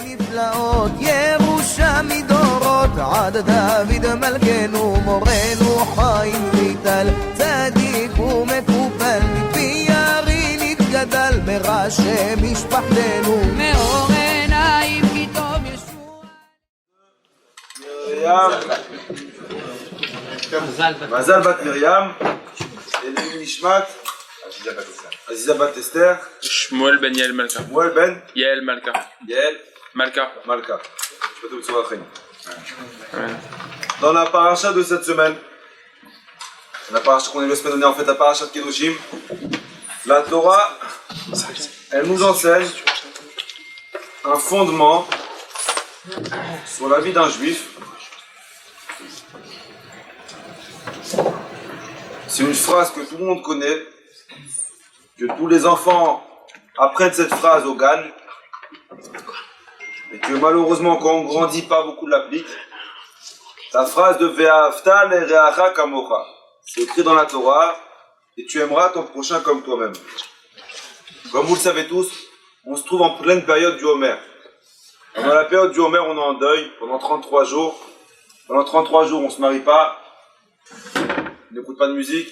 נפלאות ירושה מדורות עד דוד מלכנו מורנו חיים ויטל צדיק ומקופל מפי ירי נתגדל מראשי משפחתנו מאור עיניים כי טוב ישוע מזל בת מרים אלוהים נשמת עזיזה בת אסתר שמואל בן יעל מלכה. שמואל בן יעל מלכה. יעל Malka. Malka. Dans la paracha de cette semaine, la paracha qu'on est la semaine dernière, en fait la paracha de Kedoshim, la Torah, elle nous enseigne un fondement sur la vie d'un juif. C'est une phrase que tout le monde connaît, que tous les enfants apprennent cette phrase au Gan, et que malheureusement quand on grandit pas beaucoup l'applique. La phrase de Ve'ahavta l'ereacha kamocha, c'est écrit dans la Torah, et tu aimeras ton prochain comme toi-même. Comme vous le savez tous, on se trouve en pleine période du Homer. Pendant la période du Homer, on est en deuil pendant 33 jours. Pendant 33 jours, on ne se marie pas, on n'écoute pas de musique.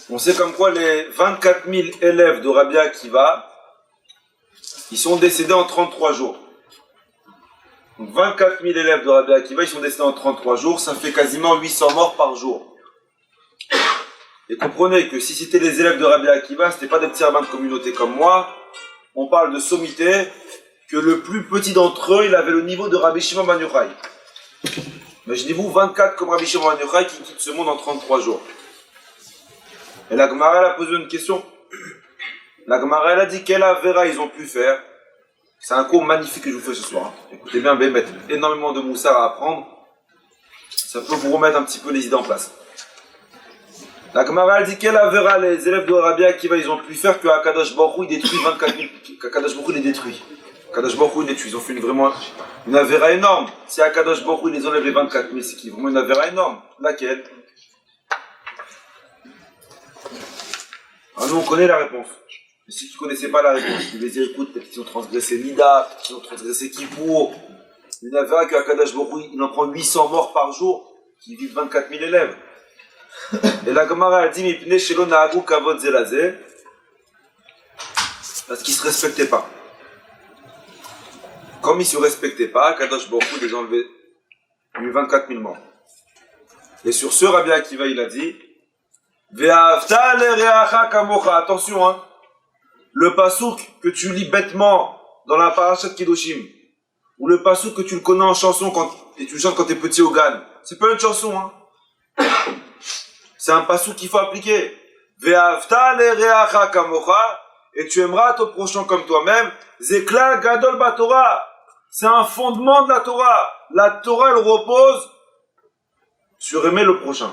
On sait comme quoi les 24 000 élèves de Rabbi Akiva, ils sont décédés en 33 jours. Donc 24 000 élèves de Rabbi Akiva, ils sont décédés en 33 jours, ça fait quasiment 800 morts par jour. Et comprenez que si c'était les élèves de Rabbi Akiva, ce n'était pas des petits rabbins de communauté comme moi, on parle de sommité, que le plus petit d'entre eux, il avait le niveau de Rabbi Shimon ben Yochai. Imaginez-vous 24 comme Rabbi Shimon ben Yochai qui quittent ce monde en 33 jours. Et la Gemara elle a posé une question. La Gemara elle a dit quelle avéra ils ont pu faire. C'est un cours magnifique que je vous fais ce soir. Écoutez bien, Bémet, énormément de moussard à apprendre. Ça peut vous remettre un petit peu les idées en place. La Gemara elle dit quelle avéra les élèves de Rabbi Akiva ils ont pu faire que Akadosh Baruch Hu il détruit 24 000. Akadosh Baruch Hu les détruit. Akadosh Baruch Hu les détruit. Ils ont fait vraiment une avéra énorme. Si Akadosh Baruch Hu ils les enlève les 24 000, c'est qu'ils vraiment une avéra énorme. Laquelle? Alors nous on connaît la réponse. Mais ceux qui ne connaissaient pas la réponse, ils disaient écoute, peut-être qu'ils ont transgressé Nida, peut-être qu'ils ont transgressé Kippour. Une avéra qu'Akadosh Baruch Hu il en prend 800 morts par jour, qui vivent 24 000 élèves. Et la Gemara a dit Mipnei shelo na'agu kavod ze lazeh, parce qu'ils ne se respectaient pas. Comme ils ne se respectaient pas, Akadosh Baruch Hu les a enlevés 24 000 morts. Et sur ce, Rabbi Akiva il a dit Ve'ahavta l'ereacha kamocha. Attention, hein. Le pasouk que tu lis bêtement dans la paracha de Kedoshim, ou le pasouk que tu le connais en chanson et tu le chantes quand tu es petit au Gan, c'est pas une chanson, hein. C'est un pasouk qu'il faut appliquer. Ve'ahavta l'ereacha kamocha, et tu aimeras ton prochain comme toi-même. Zekla gadol batorah. C'est un fondement de la Torah. La Torah, elle repose sur aimer le prochain.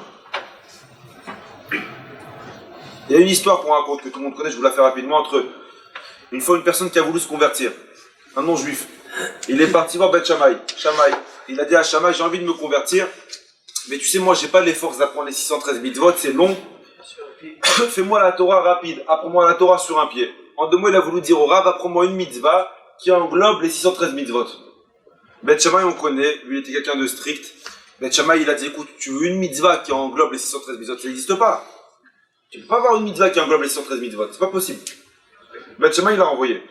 Il y a une histoire qu'on raconte, que tout le monde connaît, je vous la fais rapidement, entre une fois une personne qui a voulu se convertir, un non-juif. Il est parti voir Beth Shammai. Il a dit à Shammai, j'ai envie de me convertir, mais tu sais, moi, j'ai pas les forces d'apprendre les 613 mitzvot, c'est long. Fais-moi la Torah rapide, apprends-moi la Torah sur un pied. En 2 mots, il a voulu dire au Rav, apprends-moi une mitzvah qui englobe les 613 mitzvot. Beth Shammai, on connaît, lui, il était quelqu'un de strict. Beth Shammai, il a dit, écoute, tu veux une mitzvah qui englobe les 613 mitzvot, ça n'existe pas. Tu ne peux pas avoir une mitzvah qui englobe les 613 mitzvot, c'est pas possible. Beth Shammai, il l'a envoyé.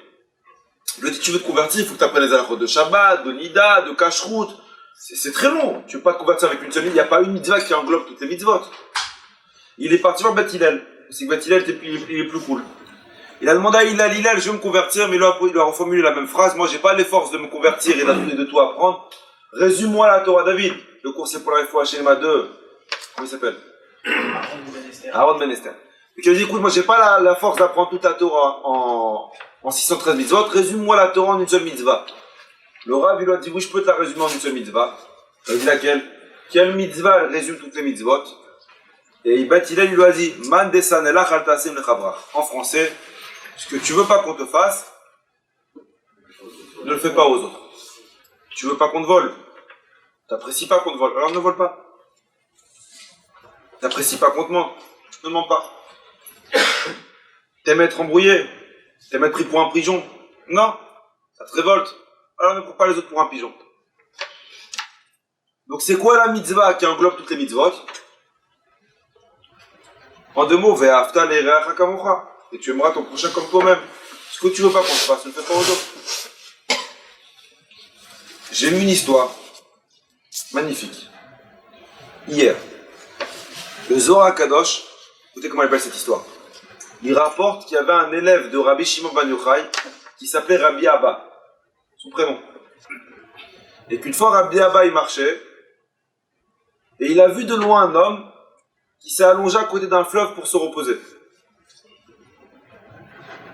Il lui a dit, tu veux te convertir, il faut que tu apprennes les halachot de Shabbat, de Nida, de Kashrut. C'est très long. Tu ne peux pas te convertir avec une seule mitzvah, il n'y a pas une mitzvah qui englobe toutes les mitzvot. Il est parti voir Beth Hillel. C'est que Beth Hillel, il est plus cool. Il a demandé à Hillel, je veux me convertir, mais il lui a reformulé la même phrase. Moi, j'ai pas les forces de me convertir et de tout apprendre. Résume-moi la Torah David. Le cours, c'est pour la fois Shelma 2. Comment il s'appelle? Aaron Ben Esther. Et qui a dit, écoute, moi, j'ai pas la force d'apprendre toute la Torah en 613 mitzvot. Résume-moi la Torah en une seule mitzvah. Le Rav, il lui a dit, oui, je peux te la résumer en une seule mitzvah. Il a dit laquelle? Quelle mitzvah elle résume toutes les mitzvot? Et Beth Hillel lui a dit, Man desanelach al tasem lechabrach. En français, ce que tu veux pas qu'on te fasse, ne le fais pas aux autres. Tu veux pas qu'on te vole, t'apprécies pas qu'on te vole, alors ne vole pas. T'apprécies pas qu'on te mente, ne mens pas. T'aimes être embrouillé, T'aimes être pris pour un pigeon? Non. Ça te révolte. Alors ne prends pas les autres pour un pigeon. Donc c'est quoi la mitzvah qui englobe toutes les mitzvot? En deux mots, ve'afta l'ereacha kamocha. Et tu aimeras ton prochain comme toi-même. Ce que tu veux pas qu'on te fasse, ne le fais pas aux autres. J'ai lu une histoire magnifique. Hier, le Zohar Kadosh, écoutez comment il appelle cette histoire. Il rapporte qu'il y avait un élève de Rabbi Shimon ben Yochai qui s'appelait Rabbi Abba, son prénom. Et qu'une fois Rabbi Abba il marchait, et il a vu de loin un homme qui s'est allongé à côté d'un fleuve pour se reposer.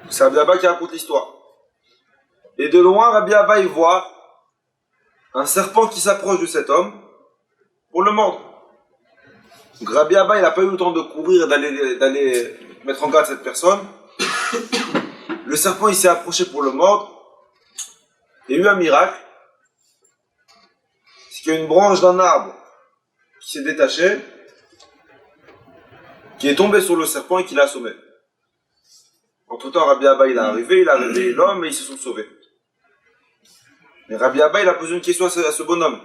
C'est Rabbi Abba qui raconte l'histoire. Et de loin, Rabbi Abba il voit un serpent qui s'approche de cet homme pour le mordre. Donc Rabbi Abba il n'a pas eu le temps de courir, d'aller mettre en garde cette personne. Le serpent il s'est approché pour le mordre. Il y a eu un miracle. C'est qu'il y a une branche d'un arbre qui s'est détachée, qui est tombée sur le serpent et qui l'a assommé. Entre temps, Rabbi Abba il est arrivé, il a réveillé l'homme et ils se sont sauvés. Mais Rabbi Abba il a posé une question à ce bonhomme.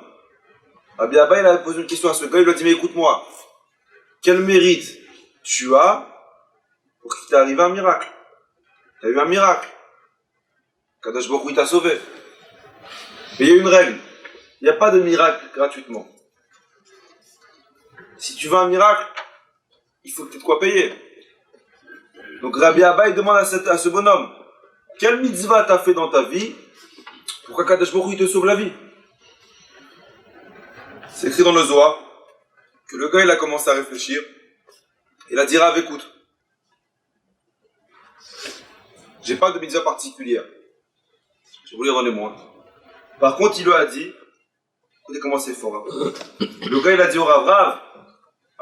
Rabbi Abba il a posé une question à ce gars, il lui a dit mais écoute-moi, quel mérite tu as pour qu'il t'est arrivé un miracle? Tu as eu un miracle. Kadosh Baruch Hu il t'a sauvé. Mais il y a une règle, il n'y a pas de miracle gratuitement. Si tu veux un miracle, il faut que tu aies de quoi payer. Donc Rabbi Abba il demande à ce bonhomme, quelle mitzvah t'as fait dans ta vie pour qu'Akadosh Baruch Hu te sauve la vie? C'est écrit dans le Zohar que le gars il a commencé à réfléchir. Il a dit Rav, écoute, j'ai pas de mitzvah particulière. Je vais vous lire dans les mots. Par contre, il lui a dit, écoutez comment c'est fort. Hein. Le gars il a dit au Rav, Rav,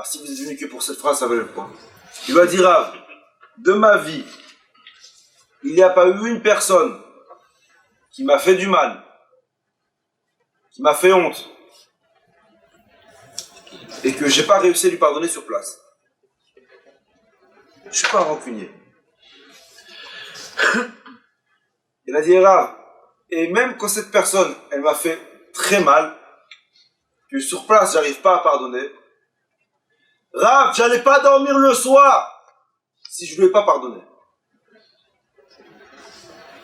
si vous êtes venu que pour cette phrase, ça valait le point. Il lui a dit Rav, de ma vie, il n'y a pas eu une personne qui m'a fait du mal, qui m'a fait honte, et que j'ai pas réussi à lui pardonner sur place. Je suis pas rancunier. Il a dit Rav, et même quand cette personne, elle m'a fait très mal, que sur place, j'arrive pas à pardonner, Rav, j'allais pas dormir le soir si je lui ai pas pardonné.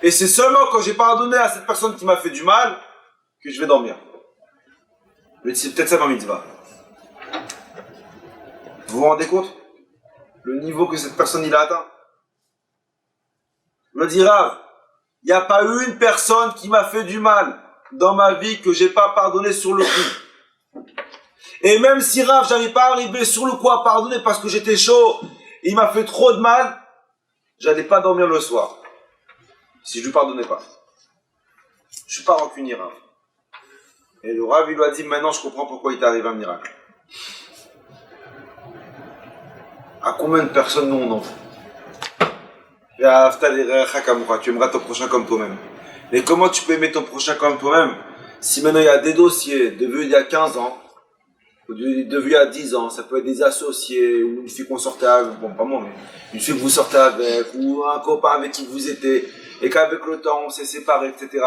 Et c'est seulement quand j'ai pardonné à cette personne qui m'a fait du mal que je vais dormir. Mais c'est peut-être ça ma mitzvah. Vous vous rendez compte? Le niveau que cette personne il a atteint. Je me dis Rav, il n'y a pas eu une personne qui m'a fait du mal dans ma vie que j'ai pas pardonné sur le coup. Et même si Rav, j'arrive pas à arriver sur le coup à pardonner parce que j'étais chaud, il m'a fait trop de mal, j'allais pas dormir le soir. Si je lui pardonnais pas. Je suis pas rancunier, Rav. Et le Rav, il lui a dit, maintenant je comprends pourquoi il t'est arrivé un miracle. À combien de personnes nous on en fait? Tu aimeras ton prochain comme toi-même. Mais comment tu peux aimer ton prochain comme toi-même si maintenant il y a des dossiers devenus il y a 15 ans, devenus il y a 10 ans, ça peut être des associés, ou une fille qu'on sortait avec, bon pas moi, mais une fille que vous sortez avec, ou un copain avec qui vous étiez, et qu'avec le temps on s'est séparés, etc.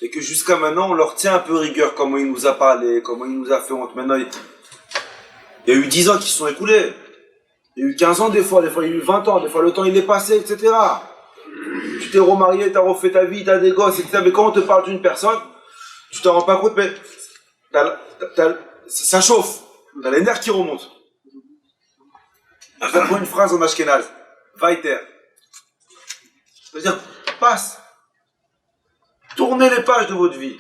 Et que jusqu'à maintenant on leur tient un peu rigueur, comment il nous a parlé, comment il nous a fait honte. Maintenant il y a eu 10 ans qui se sont écoulés. Il y a eu 15 ans des fois il y a eu 20 ans, des fois le temps il est passé, etc. Tu t'es remarié, t'as refait ta vie, t'as des gosses, etc. Mais quand on te parle d'une personne, tu t'en rends pas compte, mais ça chauffe, t'as les nerfs qui remontent. Je vais prendre une phrase en ashkénaze, Weiter. C'est-à-dire, passe. Tournez les pages de votre vie.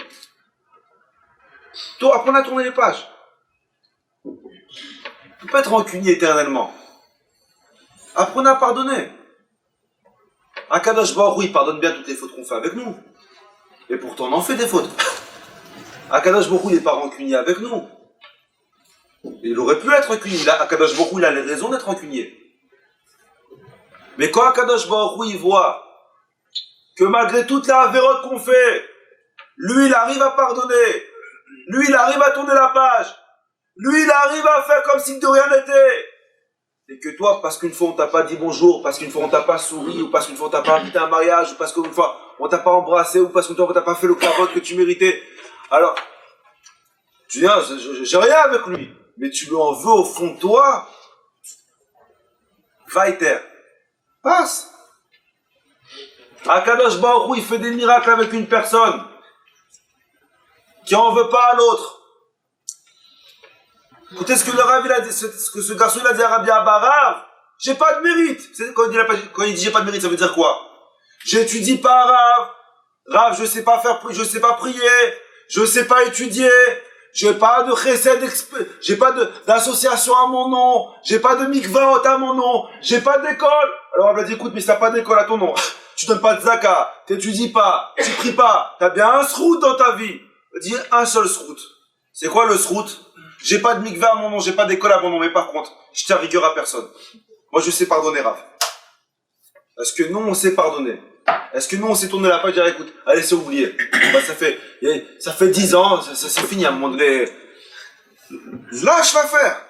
Apprenez à tourner les pages. Tu ne peux pas être rancunier éternellement. Apprenez à pardonner. Akadosh Baruch Hu, il pardonne bien toutes les fautes qu'on fait avec nous. Et pourtant, on en fait des fautes. Akadosh Baruch Hu, il n'est pas rancunier avec nous. Il aurait pu être rancunier. Akadosh Baruch Hu, il a les raisons d'être rancunier. Mais quand Akadosh Baruch Hu, il voit que malgré toute la avérote qu'on fait, lui, il arrive à pardonner. Lui, il arrive à tourner la page. Lui, il arrive à faire comme si de rien n'était. et que toi, parce qu'une fois on t'a pas dit bonjour, parce qu'une fois on t'a pas souri, ou parce qu'une fois on t'a pas invité à un mariage, ou parce qu'une fois on t'a pas embrassé, ou parce qu'une fois on t'a pas fait le carotte que tu méritais, alors, tu dis, ah, j'ai rien avec lui, mais tu lui en veux au fond de toi, Fighter, passe. Akadosh Baruch Hu, il fait des miracles avec une personne qui en veut pas à l'autre. Écoutez ce que le Rav, il a dit, ce que ce garçon il a dit à Rabbi Abba, Rav, j'ai pas de mérite. Quand il dit j'ai pas de mérite, ça veut dire quoi? J'étudie pas, Rav, je sais pas prier, je sais pas étudier, j'ai pas de chesed, j'ai pas d'association à mon nom, j'ai pas de mikvaot à mon nom, j'ai pas d'école. Alors elle a dit, écoute, mais si t'as pas d'école à ton nom, tu donnes pas de zaka, t'étudies pas, tu pries pas, t'as bien un srout dans ta vie. Elle dit un seul srout. C'est quoi le srout? J'ai pas de mikvah à mon nom, j'ai pas d'école à mon nom, mais par contre, je tiens rigueur à personne. Moi je sais pardonner, Rav. Est-ce que nous on sait pardonner? Est-ce que nous on s'est tourné la page et dire écoute, allez c'est oublié. Bah, ça fait 10 ans, ça c'est fini à un moment donné. Lâche l'affaire.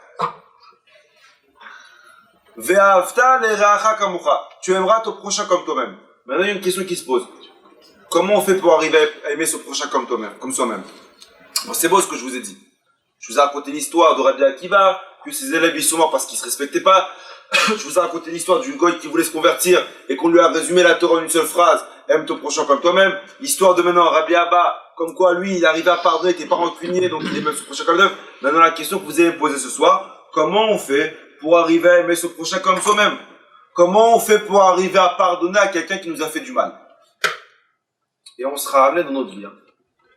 Ve'ahavta le'reacha kamocha. Tu aimeras ton prochain comme toi-même. Maintenant il y a une question qui se pose. Comment on fait pour arriver à aimer son prochain comme toi-même, comme soi-même? Bon, c'est beau ce que je vous ai dit. Je vous ai raconté l'histoire de Rabbi Akiva, que ses élèves ils sont morts parce qu'ils se respectaient pas. Je vous ai raconté l'histoire d'une goy qui voulait se convertir et qu'on lui a résumé la Torah en une seule phrase. Aime ton prochain comme toi-même. L'histoire de maintenant Rabbi Abba, comme quoi lui il arrivait à pardonner, il n'était pas rancunier, donc il aimait son prochain comme toi-même. Maintenant la question que vous avez posée ce soir, comment on fait pour arriver à aimer son prochain comme soi-même? Comment on fait pour arriver à pardonner à quelqu'un qui nous a fait du mal? Et on sera amené dans notre vie. Vous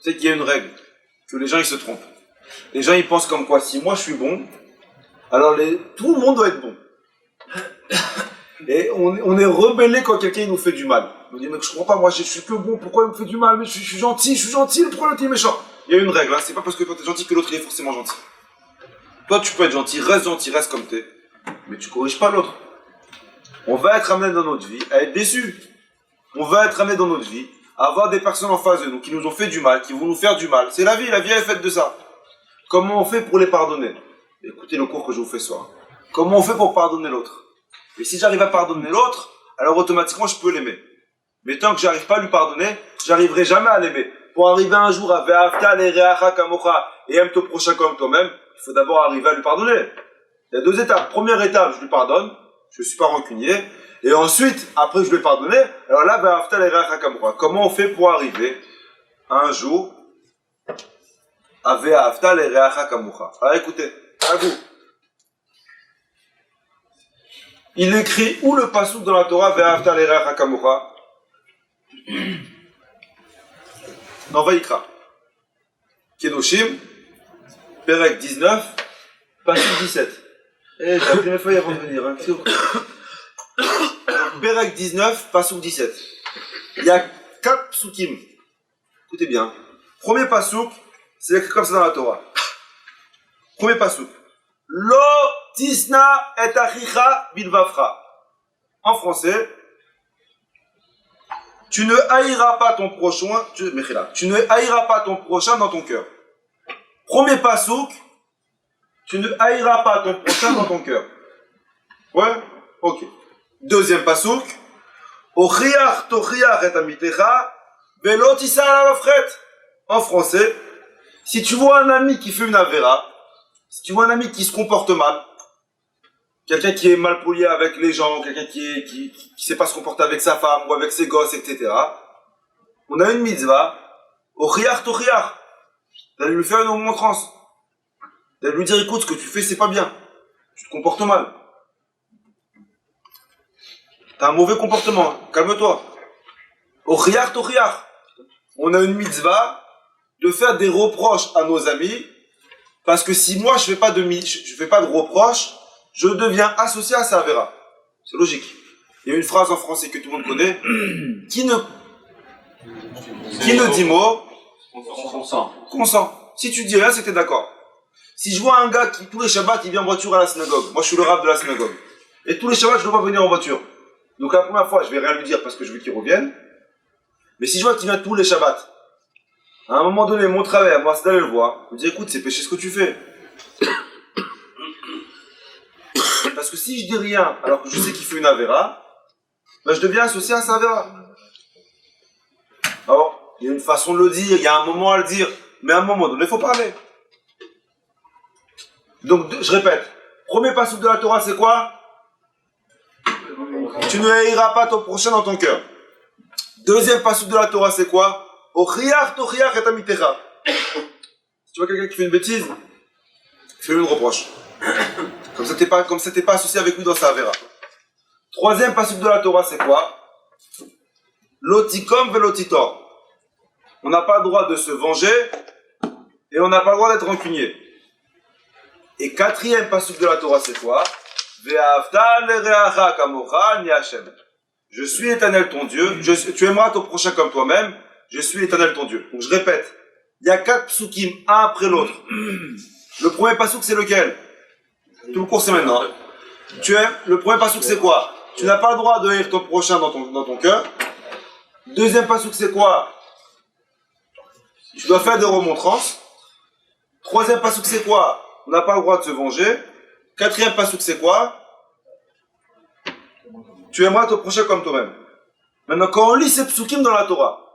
savez qu'il y a une règle, que les gens ils se trompent. Les gens ils pensent comme quoi, si moi je suis bon, alors tout le monde doit être bon. Et on est rebellé quand quelqu'un nous fait du mal. On dit, mais je comprends pas, moi je suis que bon, pourquoi il me fait du mal? Mais je suis gentil, pourquoi l'autre est méchant? Il y a une règle, c'est pas parce que toi t'es gentil que l'autre il est forcément gentil. Toi tu peux être gentil, reste comme t'es, mais tu corriges pas l'autre. On va être amené dans notre vie à être déçu. On va être amené dans notre vie à avoir des personnes en face de nous qui nous ont fait du mal, qui vont nous faire du mal. C'est la vie elle est faite de ça. Comment on fait pour les pardonner? Écoutez le cours que je vous fais ce soir. Comment on fait pour pardonner l'autre? Et si j'arrive à pardonner l'autre, alors automatiquement je peux l'aimer. Mais tant que j'arrive pas à lui pardonner, j'arriverai jamais à l'aimer. Pour arriver un jour à Ve'ahavta le'reacha kamocha et aime ton prochain comme toi-même, il faut d'abord arriver à lui pardonner. Il y a 2 étapes. Première étape, je lui pardonne, je suis pas rancunier. Et ensuite, après je lui ai pardonné, alors là, Ve'ahavta le'reacha kamocha. Comment on fait pour arriver un jour à Ve'ahavta le'reacha kamocha? Alors écoutez, à vous. Il écrit où le passouk dans la Torah Ve'ahavta le'reacha kamocha? Dans Vaïkra. Kedoshim, Perek 19, passouk 17. J'ai appris mes feuilles avant de venir. Perek 19, passouk 17. Il y a 4 psukim. Écoutez bien. Premier passouk, c'est écrit comme ça dans la Torah. Premier passouk. Lo tisna et achicha bilvafra. En français, tu ne haïras pas ton prochain, tu ne haïras pas ton prochain dans ton cœur. Premier passouk, tu ne haïras pas ton prochain dans ton cœur. Ouais? Ok. Deuxième passouk, Ochiach tochiach et amitecha, velo tisa ala mafret. En français, si tu vois un ami qui fait une avéra, si tu vois un ami qui se comporte mal, quelqu'un qui est mal poli avec les gens, quelqu'un qui sait pas se comporter avec sa femme ou avec ses gosses, etc. On a une mitzvah, Ochiach tochiach, d'aller lui faire une remontrance, d'aller lui dire écoute, ce que tu fais c'est pas bien, tu te comportes mal. T'as un mauvais comportement, calme-toi. Ochiach tochiach. On a une mitzvah de faire des reproches à nos amis, parce que si moi je fais pas de reproches, je deviens associé à sa avéra. C'est logique. Il y a une phrase en français que tout le monde connaît, qui ne dit mot, consent. Si tu dis rien, c'est que t'es d'accord. Si je vois un gars qui, tous les Shabbats, il vient en voiture à la synagogue, moi je suis le rabbin de la synagogue, et tous les Shabbats, je ne dois pas venir en voiture. Donc la première fois, je vais rien lui dire parce que je veux qu'il revienne. Mais si je vois qu'il vient tous les Shabbats, à un moment donné, mon travail à moi, c'est d'aller le voir. Je me dis, écoute, c'est péché ce que tu fais. Parce que si je dis rien, alors que je sais qu'il fait une Avera, ben je deviens associé à sa Avera. Alors, il y a une façon de le dire, il y a un moment à le dire, mais à un moment donné, il faut parler. Donc, je répète, premier passouk de la Torah, c'est quoi? Tu ne haïras pas ton prochain dans ton cœur. Deuxième passouk de la Torah, c'est quoi? Ochiach tochiach et amitecha. Si tu vois quelqu'un qui fait une bêtise, fais-lui une reproche. Comme ça, t'es pas associé avec lui dans sa Avera. Troisième passouk de la Torah, c'est quoi? Lotikom velotitor. On n'a pas le droit de se venger et on n'a pas le droit d'être rancunier. Et quatrième passouk de la Torah, c'est quoi? Ve'ahavta l'ereacha kamocha ni Hashem. Je suis l'Éternel ton Dieu. Tu aimeras ton prochain comme toi-même. Je suis l'Éternel ton Dieu. Donc je répète, il y a 4 psukim, un après l'autre. Le premier passouk, c'est lequel? Tout le cours, c'est maintenant. Le premier passouk, c'est quoi? Tu n'as pas le droit de haïr ton prochain dans ton cœur. Deuxième passouk, c'est quoi? Tu dois faire des remontrances. Troisième passouk, c'est quoi? On n'a pas le droit de se venger. Quatrième passouk, c'est quoi? Tu aimeras ton prochain comme toi-même. Maintenant, quand on lit ces psukim dans la Torah,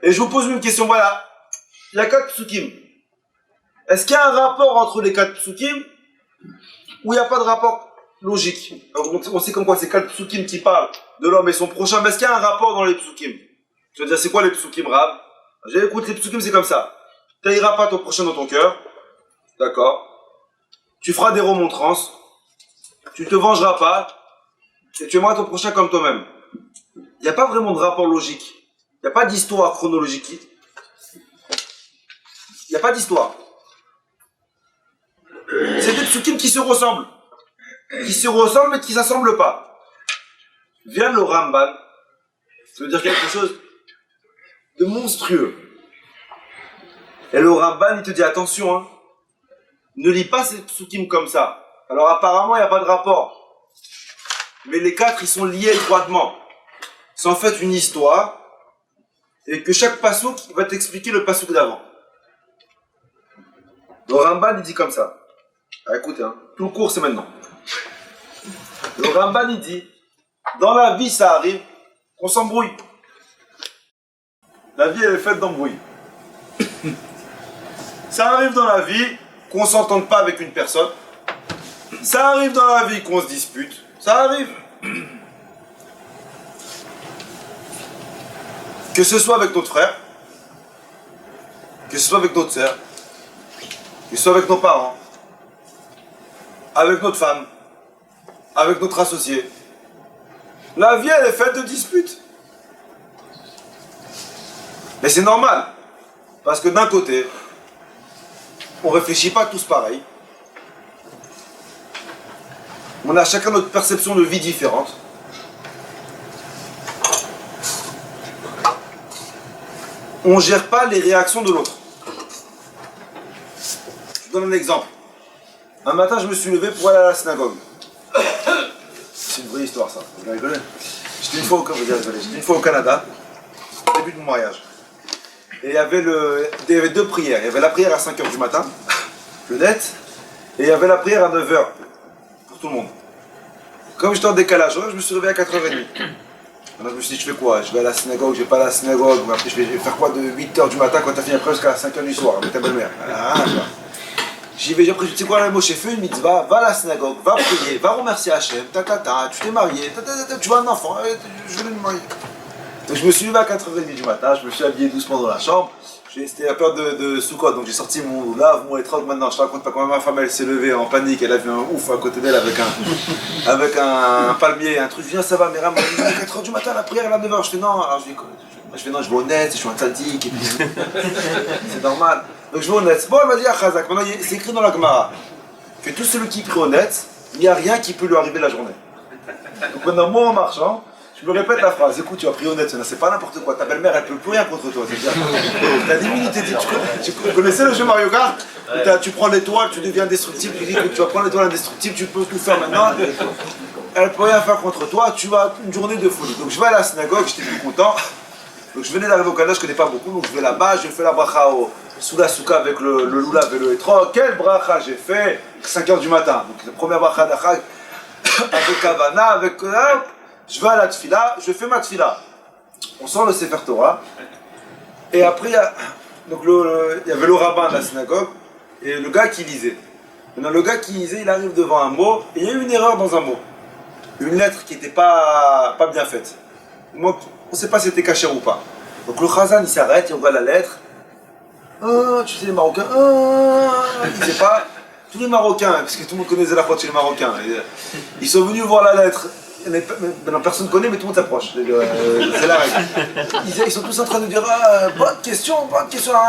et je vous pose une question, voilà, il y a 4 psukim. Est-ce qu'il y a un rapport entre les 4 psukim ou il n'y a pas de rapport logique? Alors, on sait comme quoi c'est 4 psukim qui parlent de l'homme et son prochain, mais est-ce qu'il y a un rapport dans les psukim? Tu vas dire, c'est quoi les psukim, Rav? Écoute, les psukim, c'est comme ça. Tu n'haïras pas ton prochain dans ton cœur. D'accord? Tu feras des remontrances. Tu te vengeras pas. Et tu aimeras ton prochain comme toi-même. Il n'y a pas vraiment de rapport logique. Il n'y a pas d'histoire chronologique. Il n'y a pas d'histoire. C'est des psukim qui se ressemblent. Qui se ressemblent mais qui ne s'assemblent pas. Vient le Ramban. Ça veut dire quelque chose de monstrueux. Et le Ramban, il te dit attention, hein, ne lis pas ces psukim comme ça. Alors apparemment, il n'y a pas de rapport. Mais les 4, ils sont liés étroitement. C'est en fait une histoire. Et que chaque pasouk va t'expliquer le pasouk d'avant. Le Ramban, il dit comme ça. Ah, écoutez, hein, tout le cours, c'est maintenant. Le Ramban, il dit, dans la vie, ça arrive qu'on s'embrouille. La vie, elle est faite d'embrouilles. Ça arrive dans la vie qu'on ne s'entende pas avec une personne. Ça arrive dans la vie qu'on se dispute. Ça arrive. Que ce soit avec notre frère, que ce soit avec notre sœur, que ce soit avec nos parents, avec notre femme, avec notre associé. La vie, elle est faite de disputes. Mais c'est normal. Parce que d'un côté, on ne réfléchit pas tous pareil. On a chacun notre perception de vie différente. On ne gère pas les réactions de l'autre. Je vous donne un exemple. Un matin, je me suis levé pour aller à la synagogue. C'est une vraie histoire, ça. Vous rigolez? J'étais une fois au Canada, début de mon mariage. Et il y avait 2 prières. Il y avait la prière à 5h du matin, le net, et il y avait la prière à 9h, pour tout le monde. Comme j'étais en décalage, je me suis levé à 4h30. Alors je me suis dit, je fais quoi? Je vais à la synagogue, je vais pas à la synagogue, mais après je vais faire quoi de 8h du matin quand t'as fini après jusqu'à 5h du soir, avec ta belle-mère? J'y vais, après je dis, c'est quoi, Moshe, fais une mitzvah, va à la synagogue, va prier, va remercier Hachem, tu t'es marié, tu vois un enfant, je voulais me marier. Donc je me suis levé à 4h30 du matin, je me suis habillé doucement dans la chambre, c'était la période de Sukkot, donc j'ai sorti mon lave, mon étrogue maintenant, je te raconte pas comment ma femme elle s'est levée en panique, elle a vu un ouf à côté d'elle avec un palmier, un truc, je dis, ça va, Myriam, 4h du matin, la prière, à 9h, je fais non, alors je vais au net, je suis un tzaddik, c'est normal. Donc je vais au net, bon elle m'a dit, ah Chazak, maintenant c'est écrit dans la Gemara, que tout celui qui prie au net, il n'y a rien qui peut lui arriver la journée. Donc maintenant, moi en marchant, je me répète la phrase, écoute, tu as pris honnête, c'est pas n'importe quoi, ta belle-mère elle peut plus rien contre toi, c'est-à-dire, t'as 10 minutes, tu connaissais le jeu Mario Kart? Tu prends l'étoile, tu deviens indestructible, tu dis que tu vas prendre l'étoile indestructible, tu peux tout faire maintenant, elle peut rien faire contre toi, tu vas une journée de folie. Donc je vais à la synagogue, j'étais plus content, donc je venais d'arriver au Canada, je connais pas beaucoup, donc je vais là-bas, je fais la bracha sous la souka avec le loulav et le hétrog, quelle bracha j'ai fait, 5h du matin. Donc la première bracha d'Achag, avec Havana, avec je vais à la tfila, je fais ma tfila. On sort le Sefer Torah. Et après, il y avait le rabbin de la synagogue et le gars qui lisait. Maintenant, le gars qui lisait, il arrive devant un mot et il y a eu une erreur dans un mot. Une lettre qui n'était pas bien faite. On ne sait pas si c'était caché ou pas. Donc le Chazan, il s'arrête, il voit la lettre. Ah, tu sais, les Marocains, il ne sait pas. Tous les Marocains, parce que tout le monde connaît Zelachot chez les Marocains, ils sont venus voir la lettre. Maintenant, personne ne connaît, mais tout le monde s'approche. C'est la règle. Ils sont tous en train de dire bonne question,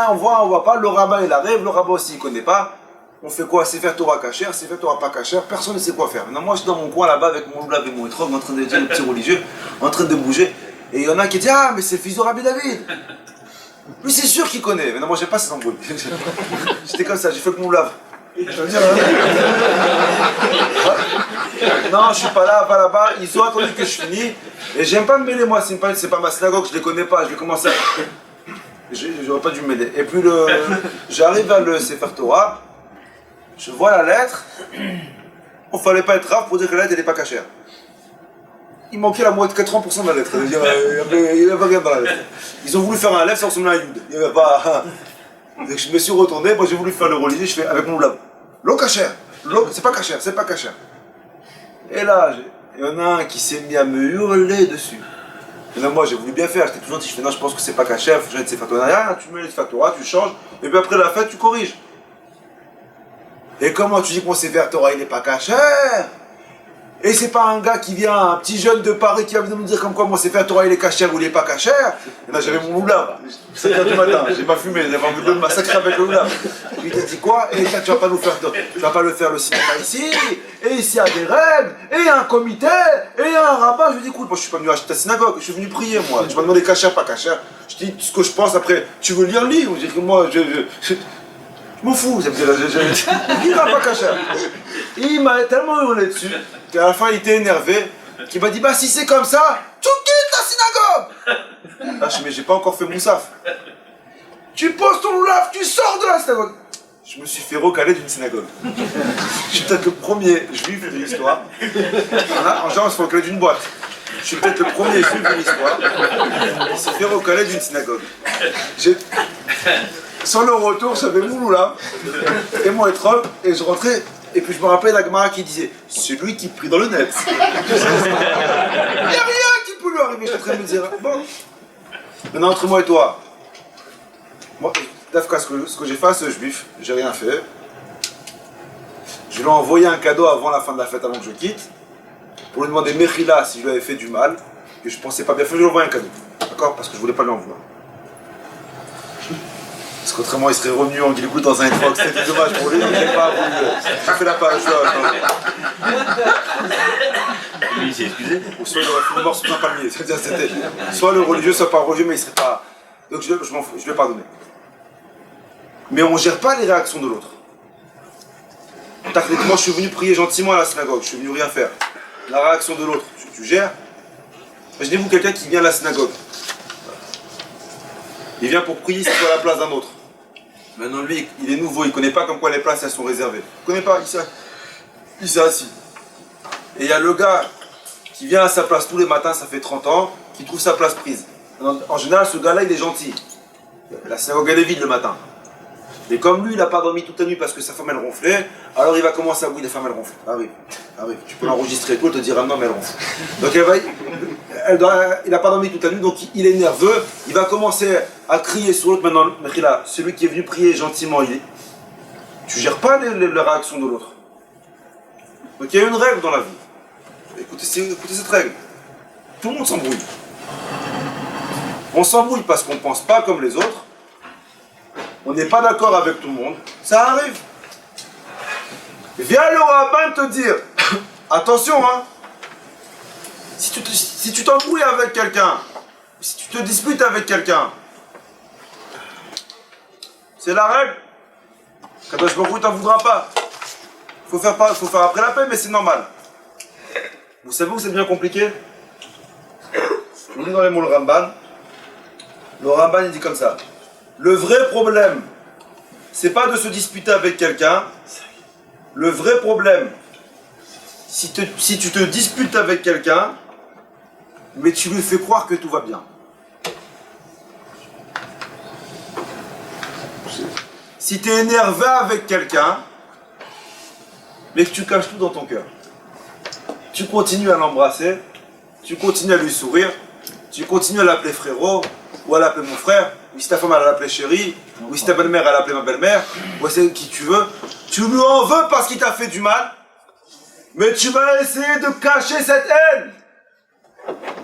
on voit pas. Le rabbin, il arrive, le rabbin aussi, il ne connaît pas. On fait quoi? C'est faire Torah cachère, c'est faire Torah pas cachère, personne ne sait quoi faire. Maintenant, moi, je suis dans mon coin là-bas avec mon loulab et mon étrog, en train de dire les petits religieux, en train de bouger. Et il y en a qui disent ah, mais c'est le fils de Rabbi David. Lui, c'est sûr qu'il connaît. Maintenant, moi, j'aime pas ces embrouilles. J'étais comme ça, j'ai fait que mon loulab. Je veux dire, non, je suis pas là-bas. Ils ont attendu que je finis. Et j'aime pas me mêler, moi. C'est pas ma synagogue, je les connais pas. Je vais commencer à. J'aurais pas dû me mêler. Et puis, j'arrive à le Sefer Torah. Je vois la lettre. On fallait pas être rare pour dire que la lettre, elle n'est pas cachère. Il manquait la moitié, 80% de la lettre. Il n'y avait rien dans la lettre. Ils ont voulu faire un lèvre, ça ressemblait à un yud. Il n'y avait pas. Donc je me suis retourné, moi j'ai voulu faire le religieux, je fais avec mon lab. L'eau cachère, c'est pas cachère, c'est pas cachère. Et là, il y en a un qui s'est mis à me hurler dessus. Et là, moi j'ai voulu bien faire, j'étais tout gentil, je fais non, je pense que c'est pas cachère, faut que j'aille de Sefer tu mets les Torah, tu changes, et puis après la fête, tu corriges. Et comment tu dis que mon Sefer Torah il n'est pas cachère? Et c'est pas un gars qui vient, un petit jeune de Paris qui va venir me dire comme quoi mon Sefer Torah il est cachère ou il est pas cachère. Et là j'avais mon loulab, 5h du matin, j'ai pas fumé, j'avais envie de me massacrer avec le loulab. Il t'a dit quoi? Et là tu vas pas nous faire, tu vas pas le faire le cinéma ici, et ici il y a des règles, et il y a un comité, et il y a un rabbin. Je lui dis écoute, moi je suis pas venu acheter ta synagogue, je suis venu prier moi. Tu m'as demandé cachère, pas cachère. Je dis ce que je pense après, tu veux lire, lis. Je dis que moi je m'en fous, ça me dit il va pas cacher. Il m'a tellement hurlé dessus qu'à la fin il était énervé, qu'il m'a dit bah si c'est comme ça, tu quittes la synagogue. Ah, mais j'ai pas encore fait Moussaf. Tu poses ton loulaf, tu sors de la synagogue. Je me suis fait recaler d'une synagogue. Je suis peut-être le premier juif de l'histoire. En général on se fait recaler d'une boîte. Je suis peut-être le premier juif de l'histoire qui s'est fait recaler d'une synagogue. Sur le retour, j'avais mon loulab et mon étrog, et je rentrais, et puis je me rappelais la Gemara qui disait c'est lui qui prie dans le net. Il n'y a rien qui peut lui arriver, je suis en train de me dire bon. Maintenant, entre moi et toi, moi, Dafka, ce que j'ai fait à ce juif, j'ai rien fait. Je lui ai envoyé un cadeau avant la fin de la fête, avant que je quitte, pour lui demander Mechila si je lui avais fait du mal, que je pensais pas bien faire, je lui ai envoyé un cadeau. D'accord? Parce que je voulais pas lui en vouloir. Parce qu'autrement, il serait revenu en guilgout dans un étroc, c'était dommage pour lui, il n'avait pas voulu. J'ai fait la page. Lui, il s'est excusé. Ou soit il aurait fait une mort sous un palmier. C'est-à-dire, c'était soit le religieux, soit pas religieux, mais il serait pas. Donc je m'en fous, je lui ai pardonné. Mais on ne gère pas les réactions de l'autre. Moi, je suis venu prier gentiment à la synagogue, je suis venu rien faire. La réaction de l'autre, tu gères. Imaginez-vous quelqu'un qui vient à la synagogue. Il vient pour prier sur la place d'un autre. Maintenant, lui, il est nouveau, il ne connaît pas comme quoi les places elles sont réservées. Il ne connaît pas, il s'est assis. Et il y a le gars qui vient à sa place tous les matins, ça fait 30 ans, qui trouve sa place prise. En général, ce gars-là, il est gentil. La synagogue, elle est vide le matin. Et comme lui, il n'a pas dormi toute la nuit parce que sa femme, elle ronflait, alors il va commencer à oui, les femmes, elles ronflent. Arrive. Tu peux l'enregistrer et tout, elle te dira non, mais elle ronfle. Donc il n'a pas dormi toute la nuit, donc il est nerveux, il va commencer à crier sur l'autre. Maintenant, celui qui est venu prier gentiment, tu ne gères pas les réactions de l'autre. Donc il y a une règle dans la vie. Écoutez cette règle. Tout le monde s'embrouille. On s'embrouille parce qu'on ne pense pas comme les autres. On n'est pas d'accord avec tout le monde. Ça arrive. Viens le rabbin te dire, attention hein, si tu t'embrouilles avec quelqu'un, si tu te disputes avec quelqu'un, c'est la règle. Quand je me t'en voudra pas. Faut faire après la paix, mais c'est normal. Vous savez où c'est bien compliqué? Je vous lis dans les mots le Ramban. Le Ramban il dit comme ça. Le vrai problème, c'est pas de se disputer avec quelqu'un. Le vrai problème, si tu te disputes avec quelqu'un, mais tu lui fais croire que tout va bien. Si tu es énervé avec quelqu'un, mais que tu caches tout dans ton cœur. Tu continues à l'embrasser, tu continues à lui sourire, tu continues à l'appeler frérot, ou à l'appeler mon frère, ou si ta femme elle l'appeler chérie, ou si ta belle-mère elle l'appeler ma belle-mère, ou c'est qui tu veux. Tu lui en veux parce qu'il t'a fait du mal, mais tu vas essayer de cacher cette haine.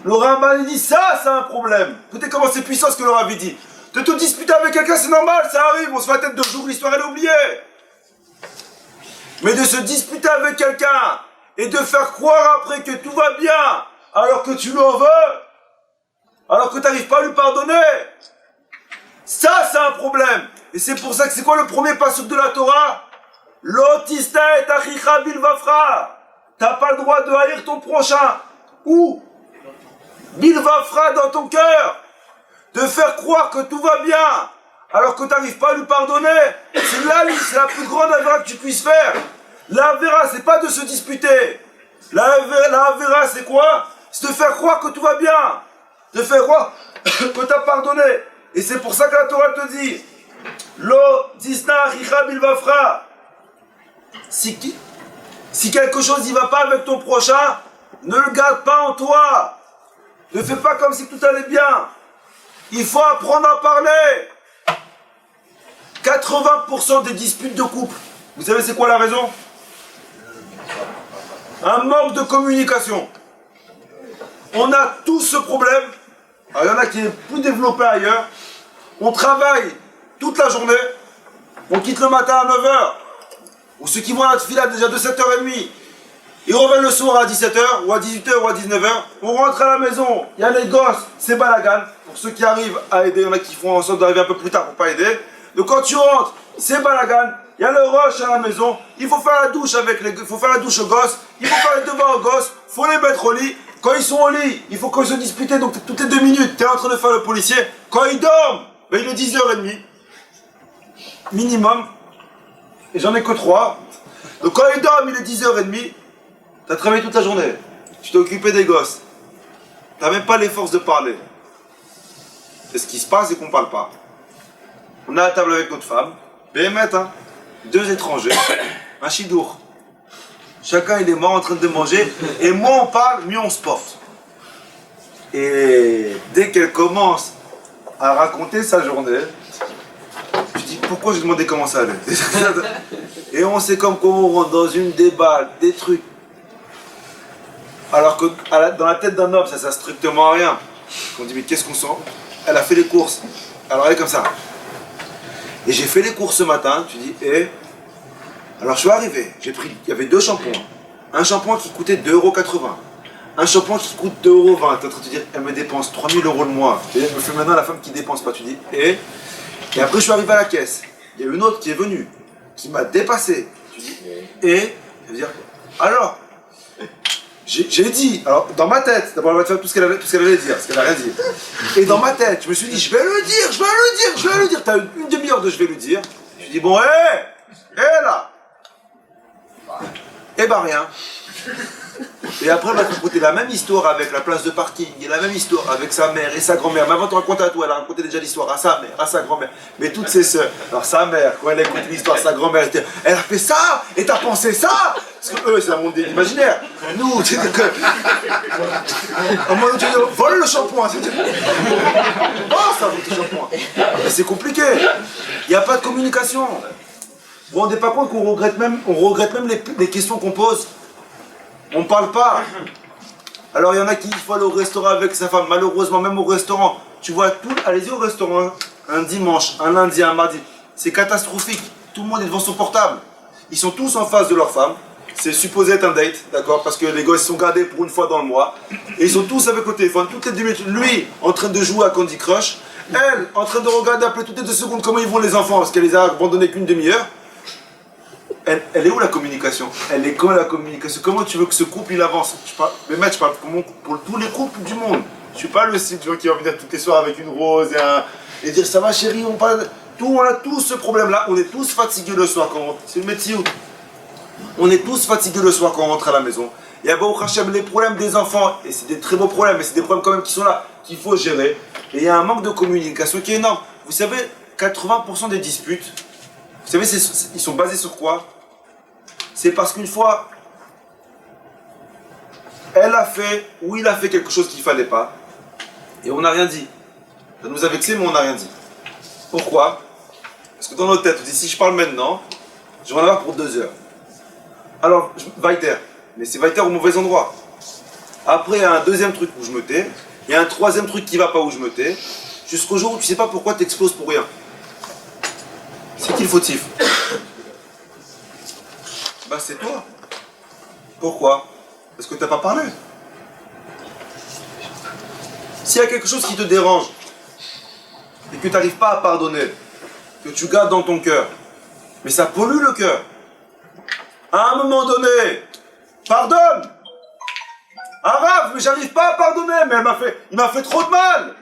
Le Rambam dit ça, c'est un problème. Écoutez comment c'est puissant ce que le Rabbi dit. De te disputer avec quelqu'un, c'est normal, ça arrive, on se fait la tête 2 jours, l'histoire elle est oubliée. Mais de se disputer avec quelqu'un et de faire croire après que tout va bien, alors que tu lui en veux, alors que tu n'arrives pas à lui pardonner, ça c'est un problème. Et c'est pour ça que c'est quoi le premier passage de la Torah? L'otista et achicha bilvafra. T'as pas le droit de haïr ton prochain. Ou bilvafra dans ton cœur. De faire croire que tout va bien, alors que tu n'arrives pas à lui pardonner. C'est la plus grande avéra que tu puisses faire. La avéra, c'est pas de se disputer. La avéra, c'est quoi? C'est de faire croire que tout va bien. De faire croire que tu as pardonné. Et c'est pour ça que la Torah te dit Lo disna achicha bilvafra. Si quelque chose n'y va pas avec ton prochain, ne le garde pas en toi. Ne fais pas comme si tout allait bien. Il faut apprendre à parler. 80% des disputes de couple, vous savez c'est quoi la raison? Un manque de communication. On a tous ce problème. Alors, il y en a qui est plus développé ailleurs. On travaille toute la journée. On quitte le matin à 9h. Ou ceux qui vont à la tefila déjà de 7h30. Ils reviennent le soir à 17h, ou à 18h, ou à 19h. On rentre à la maison. Il y a les gosses, c'est balagan. Pour ceux qui arrivent à aider, il y en a qui font en sorte d'arriver un peu plus tard pour pas aider. Donc quand tu rentres, c'est balagan. Il y a le rush à la maison. Il faut faire la douche il faut faire la douche aux gosses. Il faut faire les devoirs aux gosses. Il faut les mettre au lit. Quand ils sont au lit, il faut qu'ils se disputent. Donc toutes les 2 minutes, tu es en train de faire le policier. Quand ils dorment, ben, il est 10h30. Minimum. Et j'en ai que 3. Donc quand ils dorment, il est 10h30. T'as travaillé toute la journée, tu t'es occupé des gosses, t'as même pas les forces de parler. Et ce qui se passe, c'est qu'on parle pas. On est à la table avec notre femme, Béhémet, hein, 2 étrangers, un chidour. Chacun il est mort en train de manger, et moins on parle, mieux on se porte. Et dès qu'elle commence à raconter sa journée, je dis pourquoi j'ai demandé comment ça allait. Et on sait comme quand on rentre dans une déballe, des trucs. Alors que dans la tête d'un homme, ça sert strictement à rien. On dit mais qu'est-ce qu'on sent? Elle a fait les courses. Alors elle est comme ça. Et j'ai fait les courses ce matin, tu dis, alors je suis arrivé, il y avait 2 shampoings. Un shampoing qui coûtait 2,80 €. Un shampoing qui coûte 2,20 €. Tu es en train de te dire, elle me dépense 3 000 € le mois. Et elle me fait maintenant la femme qui dépense pas. Tu dis, et après je suis arrivé à la caisse. Il y a une autre qui est venue, qui m'a dépassé. Tu dis, et elle veut dire, alors j'ai dit, alors dans ma tête, d'abord elle va te faire tout ce qu'elle allait dire, parce qu'elle n'a rien dit. Et dans ma tête, je me suis dit, je vais le dire. T'as une demi-heure de je vais le dire. Je dis, bon, là. Eh ben rien. Et après, elle va te raconter la même histoire avec la place de parking, et la même histoire avec sa mère et sa grand-mère. Mais avant de te raconter à toi, elle a raconté déjà l'histoire à sa mère, à sa grand-mère, mais toutes ses sœurs. Alors sa mère, quand elle a écouté l'histoire, sa grand-mère, elle a fait ça, et t'as pensé ça. Parce que eux, c'est un monde imaginaire. Nous, tu sais que... À un moment donné, vole le shampoing. Oh, ça vole le shampoing. Mais c'est compliqué. Il n'y a pas de communication. Vous vous rendez pas compte qu'on regrette même les questions qu'on pose. On ne parle pas. Alors il y en a qui faut aller au restaurant avec sa femme. Malheureusement, même au restaurant, tu vois tout. Allez-y au restaurant un dimanche, un lundi, un mardi. C'est catastrophique. Tout le monde est devant son portable. Ils sont tous en face de leur femme. C'est supposé être un date, d'accord? Parce que les gosses sont gardés pour une fois dans le mois. Et ils sont tous avec le téléphone, toutes les 10 minutes. Lui, en train de jouer à Candy Crush. Elle, en train de regarder appeler toutes les 2 secondes comment ils vont les enfants, parce qu'elle les a abandonnés qu'une demi-heure. Elle est où la communication? Elle est quand la communication? Comment tu veux que ce couple il avance? Je parle pour tous les couples du monde. Je suis pas le site qui va venir toutes les soirs avec une rose et dire ça va chérie, on a tous ce problème là, on est tous fatigués le soir quand c'est le métier. On est tous fatigués le soir quand on rentre à la maison. Il y a Baruch Hashem, les problèmes des enfants, et c'est des très beaux problèmes, mais c'est des problèmes quand même qui sont là, qu'il faut gérer. Et il y a un manque de communication qui est énorme. Vous savez, 80% des disputes, vous savez, ils sont basés sur quoi? C'est parce qu'une fois, elle a fait, ou il a fait quelque chose qu'il ne fallait pas, et on n'a rien dit. Ça nous a vexé, mais on n'a rien dit. Pourquoi? Parce que dans notre tête, on dit, si je parle maintenant, je vais en avoir pour 2 heures. Alors, Weiter. Mais c'est Weiter au mauvais endroit. Après, il y a un deuxième truc où je me tais. Il y a un troisième truc qui va pas où je me tais. Jusqu'au jour où tu sais pas pourquoi tu exploses pour rien. C'est qui le fautif? Bah c'est toi. Pourquoi? Parce que t'as pas parlé. S'il y a quelque chose qui te dérange et que tu n'arrives pas à pardonner, que tu gardes dans ton cœur, mais ça pollue le cœur. À un moment donné, pardonne. Arabe, mais j'arrive pas à pardonner, mais il m'a fait trop de mal.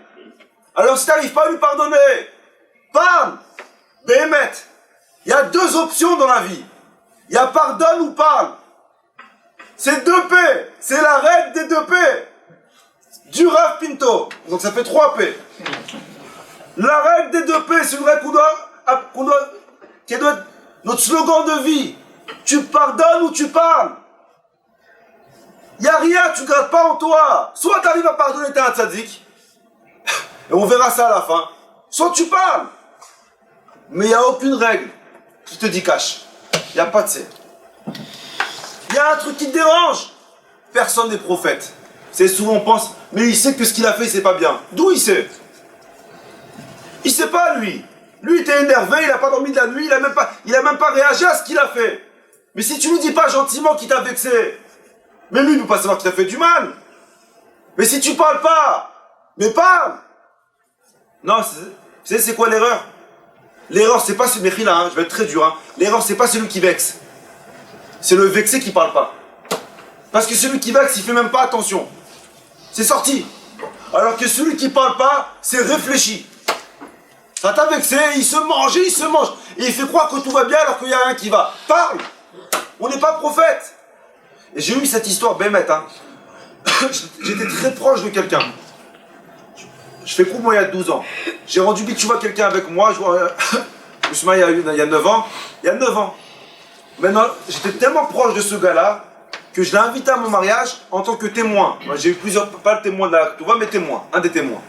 Alors si tu n'arrives pas à lui pardonner, parle. Béhémet. Il y a 2 options dans la vie. Il y a pardonne ou parle. C'est 2 P. C'est la règle des 2 P. Du Rav Pinto. Donc ça fait 3 P. La règle des 2 P, c'est une règle qui doit être notre slogan de vie. Tu pardonnes ou tu parles. Il n'y a rien, tu ne gardes pas en toi. Soit tu arrives à pardonner, tu es un tzaddik, et on verra ça à la fin. Soit tu parles. Mais il n'y a aucune règle qui te dit cache. Il n'y a pas de c'est. Il y a un truc qui te dérange. Personne n'est prophète. C'est souvent on pense, mais il sait que ce qu'il a fait, c'est pas bien. D'où il sait? Il sait pas, lui. Lui, il était énervé, il n'a pas dormi de la nuit, il a même pas réagi à ce qu'il a fait. Mais si tu lui dis pas gentiment qu'il t'a vexé, mais lui, il ne peut pas savoir qu'il t'a fait du mal. Mais si tu parles pas, mais parle. Non, vous savez, c'est quoi l'erreur? L'erreur, c'est pas ce méchila, hein, je vais être très dur. Hein. L'erreur, c'est pas celui qui vexe. C'est le vexé qui parle pas. Parce que celui qui vexe, il fait même pas attention. C'est sorti. Alors que celui qui parle pas, c'est réfléchi. Ça t'a vexé, il se mange et il se mange. Et il fait croire que tout va bien alors qu'il n'y a rien qui va. Parle. On n'est pas prophète. Et j'ai eu cette histoire bémette. Hein. J'étais très proche de quelqu'un. Je fais coup moi il y a 12 ans. J'ai rendu bitchouva quelqu'un avec moi. Je me suis marié il y a 9 ans. Il y a 9 ans. Maintenant, j'étais tellement proche de ce gars-là que je l'ai invité à mon mariage en tant que témoin. J'ai eu plusieurs, pas le témoin de la Touva, mais témoin, un des témoins.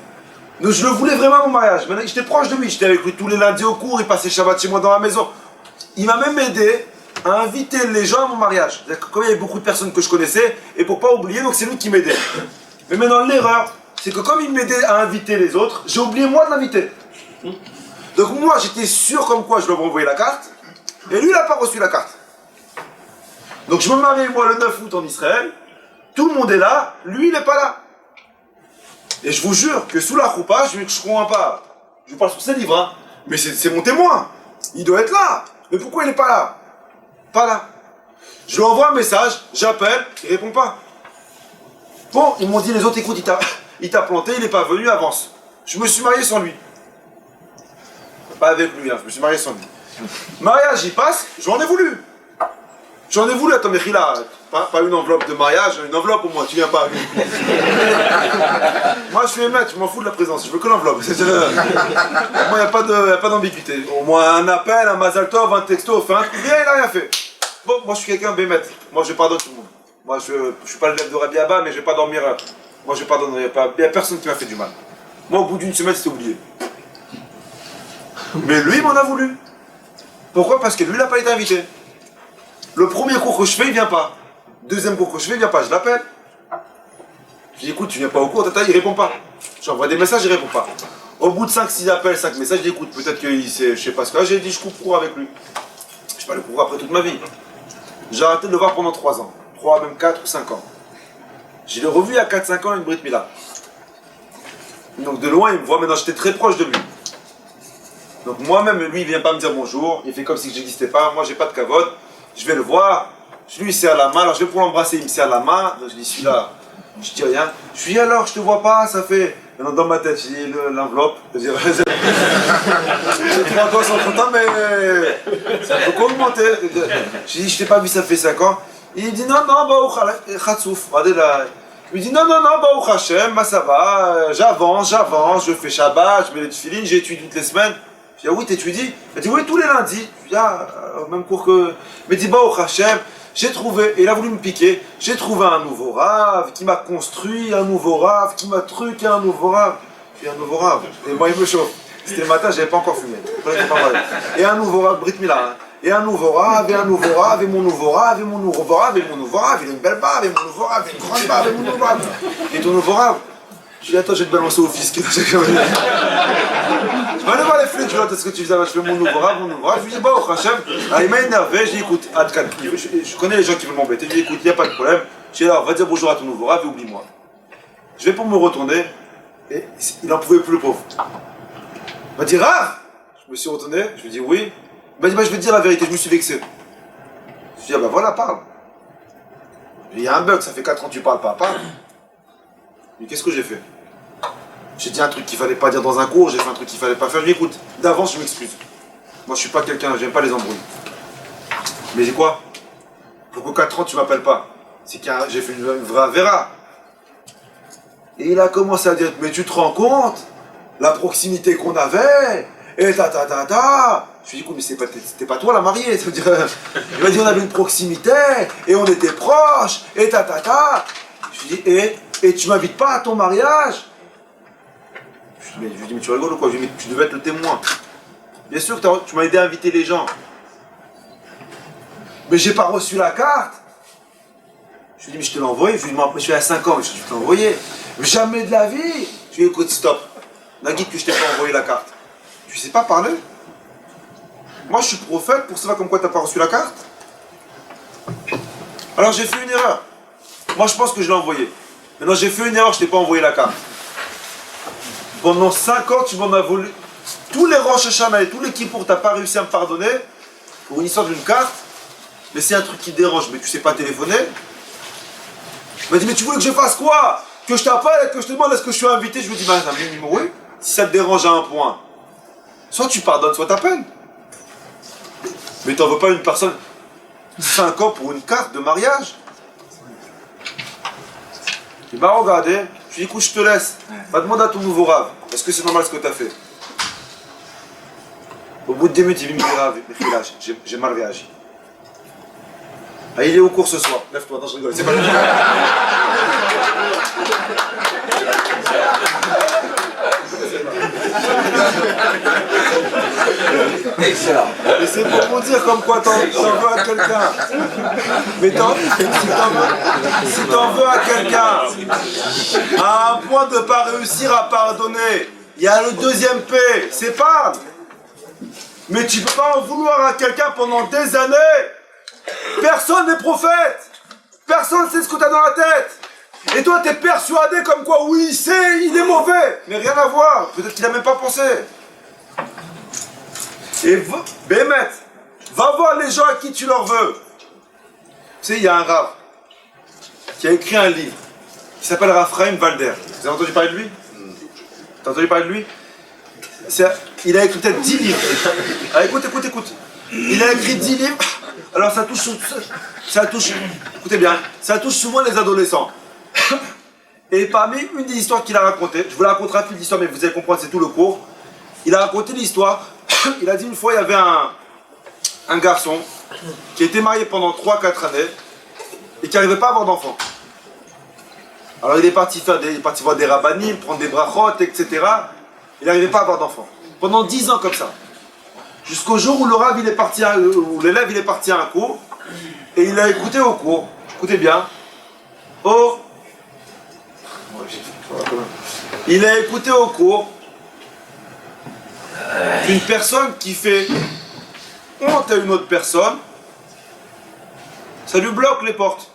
Donc je le voulais vraiment à mon mariage. Maintenant, j'étais proche de lui, j'étais avec lui tous les lundis au cours, il passait Shabbat chez moi dans la maison. Il m'a même aidé à inviter les gens à mon mariage. Comme il y avait beaucoup de personnes que je connaissais, et pour pas oublier, donc c'est lui qui m'aidait. Mais maintenant, l'erreur, c'est que comme il m'aidait à inviter les autres, j'ai oublié moi de l'inviter. Donc moi, j'étais sûr comme quoi je lui avais envoyé la carte, et lui, il n'a pas reçu la carte. Donc je me marie moi le 9 août en Israël, tout le monde est là, lui il n'est pas là. Et je vous jure que sous la choupa, je ne comprends pas. Je vous parle sur ses livres, hein, mais c'est mon témoin. Il doit être là. Mais pourquoi il n'est pas là? Pas là. Je lui envoie un message, j'appelle, il répond pas. Bon, ils m'ont dit les autres, écoute, il t'a planté, il n'est pas venu, avance. Je me suis marié sans lui. Pas avec lui, hein, je me suis marié sans lui. Mariage, il passe, j'en ai voulu. J'en ai voulu à ton Mechila, pas une enveloppe de mariage, une enveloppe au moins, tu viens pas. Moi je suis émet, je m'en fous de la présence, je veux que l'enveloppe. Moi il n'y a pas d'ambiguïté. Au moins un appel, un mazal tov, un texto, enfin un truc, bien il n'a rien fait. Bon, moi je suis quelqu'un bémet, moi je pardonne tout le monde. Moi je suis pas le lève de Rabbi Abba, mais je vais pas dormir. Moi je pardonne, il n'y a personne qui m'a fait du mal. Moi au bout d'une semaine c'était oublié. Mais lui il m'en a voulu. Pourquoi? Parce que lui il n'a pas été invité. Le premier cours que je fais, il vient pas. Deuxième cours que je fais, il vient pas. Je l'appelle. Je dis écoute, tu viens pas au cours, tata, il répond pas. J'envoie des messages, il répond pas. Au bout de 5-6 appels, 5 messages, je dis écoute, peut-être qu'il sait, je sais pas ce que là, j'ai dit je coupe cours avec lui. Je vais pas le cours après toute ma vie. J'ai arrêté de le voir pendant 3 ans. 3, même 4 ou 5 ans. Je l'ai revu à 4-5 ans, une Brit Mila. Donc de loin, il me voit, maintenant j'étais très proche de lui. Donc moi-même, lui, il vient pas me dire bonjour, il fait comme si j'existais pas, moi j'ai pas de cavote. Je vais le voir, lui il serre la main, alors je vais pour l'embrasser, il me serre la main, donc je dis celui-là, je dis rien. Je lui dis alors, je te vois pas, ça fait Maintenant, dans ma tête, j'ai dit l'enveloppe. Je dis, c'est 3 ans sans temps, mais ça peut augmenter. J'ai dit, je t'ai pas vu, ça fait 5 ans. Il dit, non, Khatsouf. Regardez là. Il me dit, non, Baruch Hashem, ça va, j'avance, je fais Shabbat, je mets les tefilines, j'étudie toutes les semaines. Je dis, ah oui, t'étudies? Il dit, oui, tous les lundis. Je dis, ah, même cours que. Il me dit, Baruch Hashem, j'ai trouvé, et il a voulu me piquer, j'ai trouvé un nouveau rave qui m'a construit, un nouveau rave qui m'a truqué, un nouveau rave. Je dis, un nouveau rave. Et moi, il me chauffe. C'était le matin, j'avais pas encore fumé. Et un nouveau rave, Brit Mila. Hein. Et un nouveau rave, et un nouveau rave, et mon nouveau rave, et mon nouveau rave, et mon nouveau rave, il a une belle barbe, et mon nouveau rave, et une grande barbe, et mon nouveau rave. Et ton nouveau rave. Je dis, attends, je vais te balancer au fisc. Je vais aller voir les flics, je vois ce que tu faisais. Je fais mon nouveau rave. Je lui dis, bah, au Hachem. Il m'a énervé, je dis, écoute, Adkan, je connais les gens qui veulent m'embêter. Je lui dis, écoute, il n'y a pas de problème. Je dis, alors, va dire bonjour à ton nouveau rave et oublie-moi. Je vais pour me retourner, et il n'en pouvait plus, le pauvre. Il m'a dit, rave. Je me suis retourné, je lui dis, oui. Il m'a dit, bah, je vais te dire la vérité, je me suis vexé. Je lui dis, ah bah voilà, parle. Il y a un bug, ça fait 4 ans que tu parles pas, parle. Mais qu'est-ce que j'ai fait? J'ai dit un truc qu'il fallait pas dire dans un cours, j'ai fait un truc qu'il fallait pas faire. Je lui dis, écoute, d'avance, je m'excuse. Moi, je suis pas quelqu'un, j'aime pas les embrouilles. Mais c'est quoi? Pourquoi 4 ans tu m'appelles pas? C'est que j'ai fait une vraie Vera. Et il a commencé à dire, mais tu te rends compte? La proximité qu'on avait, et ta. Je lui ai dit, écoute, mais c'était pas toi la mariée. Ça veut dire, il m'a dit, on avait une proximité, et on était proches, et ta. Je lui ai dit, et tu m'invites pas à ton mariage? Je lui ai dit, mais tu rigoles ou quoi? Je lui ai dit, mais tu devais être le témoin. Bien sûr que tu m'as aidé à inviter les gens. Mais j'ai pas reçu la carte. Je lui ai dit, mais je te l'ai envoyé. Je lui ai dit, moi, je suis à 5 ans, mais je te l'ai envoyé. Mais jamais de la vie. Je lui ai dit, écoute, stop. Naguide que je t'ai pas envoyé la carte. Tu sais pas parler? Moi, je suis prophète pour savoir comme quoi t'as pas reçu la carte. Alors, j'ai fait une erreur. Moi, je pense que je l'ai envoyé. Maintenant, j'ai fait une erreur, je t'ai pas envoyé la carte. Pendant 5 ans, tu m'en as voulu. Tous les Rosh Hashanah et tous les Kippour, t'as pas réussi à me pardonner pour une histoire d'une carte. Mais c'est un truc qui dérange, mais tu sais pas téléphoner. Il m'a dit, mais tu voulais que je fasse quoi? Que je t'appelle et que je te demande est-ce que je suis invité? Je lui dis, bah, oui. Si ça te dérange à un point, soit tu pardonnes, soit t'appelles. Mais t'en veux pas une personne 5 ans pour une carte de mariage? Il m'a regardé, je lui ai dit, écoute, je te laisse. Va demander à ton nouveau rave, est-ce que c'est normal ce que tu as fait? Au bout de 10 minutes, il vient me dire, j'ai mal réagi. Ah, il est au cours ce soir. Lève-toi, non, je rigole, c'est pas le Excellent. Et c'est pour vous dire comme quoi t'en veux à quelqu'un. Mais si t'en veux à quelqu'un, à un point de ne pas réussir à pardonner, il y a le deuxième P, c'est pardon. Mais tu peux pas en vouloir à quelqu'un pendant des années. Personne n'est prophète. Personne ne sait ce que tu as dans la tête. Et toi, tu es persuadé comme quoi, oui, il est mauvais. Mais rien à voir. Peut-être qu'il n'a même pas pensé. Et Bémet, va voir les gens à qui tu leur veux. Tu sais, il y a un Rav qui a écrit un livre qui s'appelle Raphaël Valder. Vous avez entendu parler de lui? T'as entendu parler de lui? Il a écrit peut-être 10 livres. Ah, écoute. Il a écrit 10 livres. Alors ça touche, écoutez bien, ça touche souvent les adolescents. Et parmi une des histoires qu'il a racontées, je vous la raconte rapide l'histoire, mais vous allez comprendre, c'est tout le cours. Il a raconté l'histoire, il a dit une fois, il y avait un garçon qui était marié pendant 3-4 années et qui n'arrivait pas à avoir d'enfant. Alors il est parti voir des rabbanim, prendre des brachot, etc. Il n'arrivait pas à avoir d'enfant. Pendant 10 ans comme ça. Jusqu'au jour où l'élève il est parti à un cours et il a écouté au cours. Écoutez bien. Il a écouté au cours qu'une personne qui fait honte à une autre personne, ça lui bloque les portes.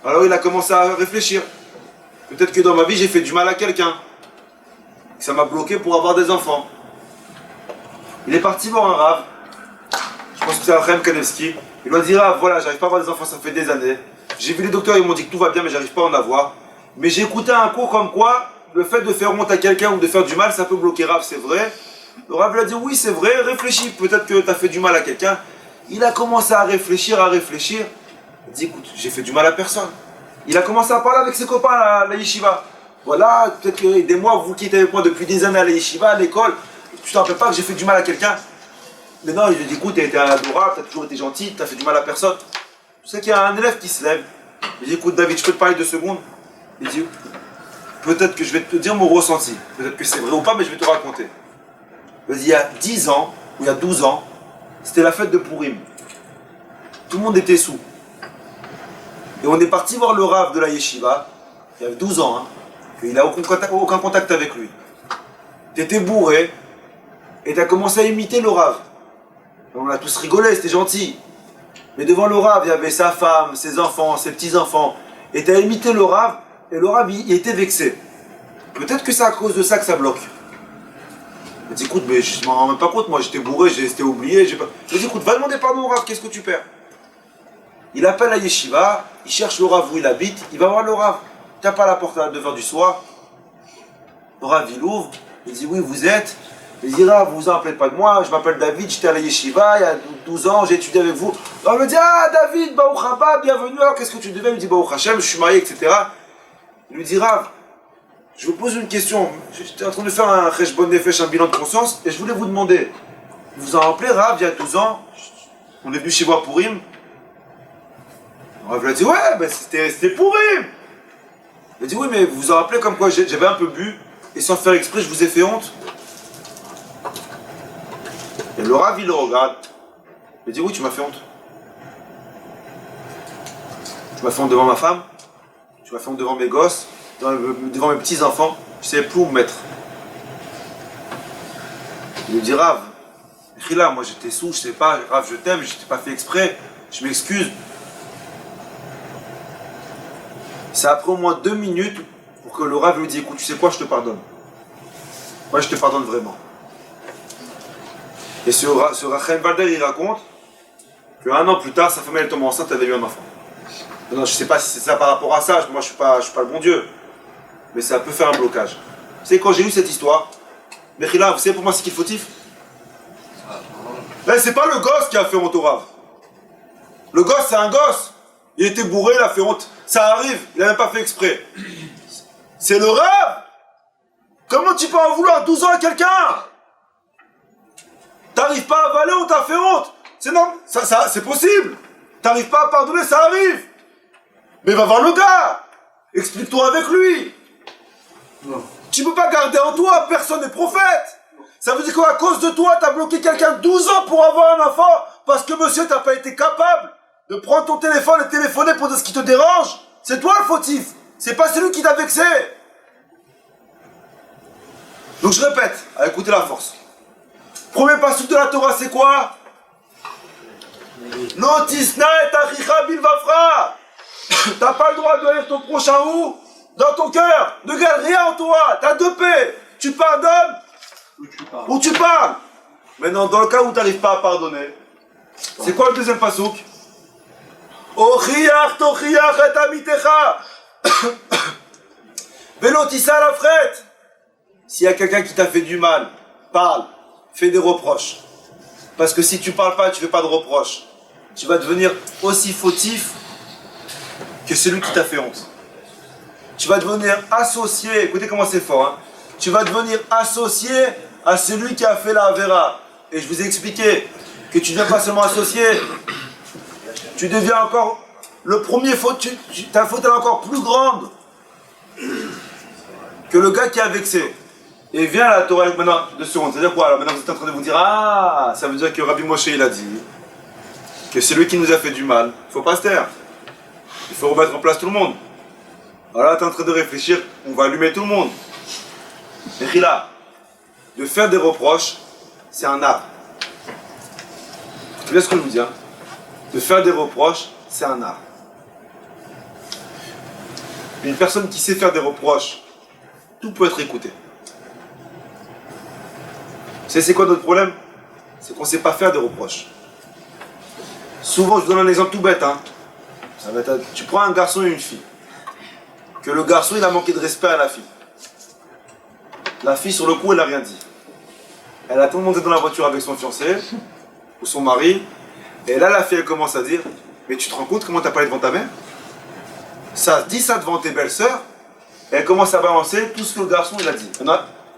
Alors il a commencé à réfléchir. Peut-être que dans ma vie j'ai fait du mal à quelqu'un. Ça m'a bloqué pour avoir des enfants. Il est parti voir un Rav, je pense que c'est Chaim Kanevski. Il lui a dit, Rav, voilà, j'arrive pas à avoir des enfants, ça fait des années. J'ai vu les docteurs, ils m'ont dit que tout va bien, mais j'arrive pas à en avoir. Mais j'ai écouté un cours comme quoi, le fait de faire honte à quelqu'un ou de faire du mal, ça peut bloquer Rav, c'est vrai. Le Rav lui a dit, oui, c'est vrai, réfléchis, peut-être que tu as fait du mal à quelqu'un. Il a commencé à réfléchir. Il a dit, écoute, j'ai fait du mal à personne. Il a commencé à parler avec ses copains à la yeshiva. Voilà, peut-être que aidez-moi, vous qui êtes avec moi depuis des années à la yeshiva, à l'école, tu t'en rappelles pas que j'ai fait du mal à quelqu'un? Mais non, il lui dit, écoute, tu as été adorable, tu as toujours été gentil, tu as fait du mal à personne. Tu sais qu'il y a un élève qui se lève. Il dit, écoute David, je peux te parler 2 secondes? Il dit, peut-être que je vais te dire mon ressenti. Peut-être que c'est vrai ou pas, mais je vais te raconter. Il y a 10 ans, ou il y a 12 ans, c'était la fête de Purim. Tout le monde était sous. Et on est parti voir le Rav de la yeshiva, il y avait 12 ans, hein, il n'a aucun contact avec lui. T'étais bourré, et t'as commencé à imiter le Rav. On a tous rigolé, c'était gentil. Mais devant le Rav, il y avait sa femme, ses enfants, ses petits-enfants. Et t'as imité le Rav, et le Rav, il était vexé. Peut-être que c'est à cause de ça que ça bloque. Il dit, écoute, mais je m'en rends même pas compte, moi j'étais bourré, j'étais oublié, j'ai pas... Je dis, écoute, va demander pardon au Rav, qu'est-ce que tu perds? Il appelle la yeshiva, il cherche le Rav où il habite, il va voir le Rav. Tape à la porte à 2h du soir. Le Rav, il ouvre, il dit, oui, vous êtes? Il dit, Rav, vous vous en rappelez pas de moi, je m'appelle David, j'étais à la yeshiva, il y a 12 ans, j'ai étudié avec vous. On me dit, ah, David, Baruch haba, bienvenue, alors qu'est-ce que tu devais? Il me dit, Baruch Hashem, je suis marié, etc. Il lui dit, Rav, je vous pose une question. J'étais en train de faire un cheshbon nefesh, un bilan de conscience, et je voulais vous demander, vous vous en rappelez, Rav, il y a 12 ans, on est venu chez moi pour Purim. Rav lui a dit, ouais, ben c'était Purim. Il a dit, oui, mais vous vous en rappelez comme quoi j'avais un peu bu, et sans faire exprès, je vous ai fait honte. Et le Rav, il le regarde. Il dit, oui, tu m'as fait honte. Tu m'as fait honte devant ma femme, tu m'as fait honte devant mes gosses, devant mes petits-enfants, je ne savais plus où me mettre. Il lui dit, Rav, là, moi j'étais sous, je sais pas, Rav, je t'aime, je t'ai pas fait exprès, je m'excuse. Ça a pris au moins 2 minutes pour que le Rav lui dise, écoute, tu sais quoi, je te pardonne. Moi, je te pardonne vraiment. Et ce Rachel Valder, il raconte qu'un an plus tard, sa femme, elle tombe enceinte, elle avait eu un enfant. Non, je sais pas si c'est ça par rapport à ça, moi je suis pas le bon Dieu. Mais ça peut faire un blocage. Vous savez, quand j'ai lu cette histoire, Mechila, vous savez pour moi c'est qui le fautif? C'est pas le gosse qui a fait honte au Rav. Le gosse, c'est un gosse. Il était bourré, il a fait honte. Ça arrive, il a même pas fait exprès. C'est le Rav. Comment tu peux en vouloir 12 ans à quelqu'un? T'arrives pas à avaler, on t'a fait honte. C'est non, ça, c'est possible. T'arrives pas à pardonner, ça arrive. Mais va voir le gars. Explique-toi avec lui. Non. Tu peux pas garder en toi, personne n'est prophète. Ça veut dire qu'à cause de toi, t'as bloqué quelqu'un 12 ans pour avoir un enfant parce que monsieur, t'as pas été capable de prendre ton téléphone et téléphoner pour dire ce qui te dérange. C'est toi le fautif. C'est pas celui qui t'a vexé. Donc je répète, à écouter la force. Premier passage de la Torah, c'est quoi? Non tisna et achicha bilvafra. T'as pas le droit de lire ton prochain où? Dans ton cœur. Ne garde rien en toi. T'as 2 paix. Tu pardonnes ou tu parles. Maintenant, dans le cas où t'arrives pas à pardonner, c'est quoi le deuxième pasouk? Ochiach tochiach et amitecha. Velotissa la frette. S'il y a quelqu'un qui t'a fait du mal, parle. Fais des reproches. Parce que si tu parles pas, tu fais pas de reproches. Tu vas devenir aussi fautif que celui qui t'a fait honte. Tu vas devenir associé, écoutez comment c'est fort, hein. Tu vas devenir associé à celui qui a fait la Avera. Et je vous ai expliqué que tu ne deviens pas seulement associé, tu deviens encore le premier faute, ta faute est encore plus grande que le gars qui a vexé. Et vient la Torah maintenant, 2 secondes, c'est-à-dire quoi? Alors maintenant vous êtes en train de vous dire, ah, ça veut dire que Rabbi Moshe il a dit que celui qui nous a fait du mal, il ne faut pas se taire. Il faut remettre en place tout le monde. Alors là, tu es en train de réfléchir, on va allumer tout le monde. Et là, de faire des reproches, c'est un art. Tu vois ce que je vous dis, hein? De faire des reproches, c'est un art. Une personne qui sait faire des reproches, tout peut être écouté. Vous savez c'est quoi notre problème? C'est qu'on ne sait pas faire des reproches. Souvent, je vous donne un exemple tout bête, hein. Ça va être, tu prends un garçon et une fille. Que le garçon, il a manqué de respect à la fille. La fille, sur le coup, elle n'a rien dit. Elle attend de monter dans la voiture avec son fiancé ou son mari. Et là, la fille, elle commence à dire, mais tu te rends compte comment t'as parlé devant ta mère? Ça dit ça devant tes belles-sœurs. Et elle commence à balancer tout ce que le garçon, il a dit.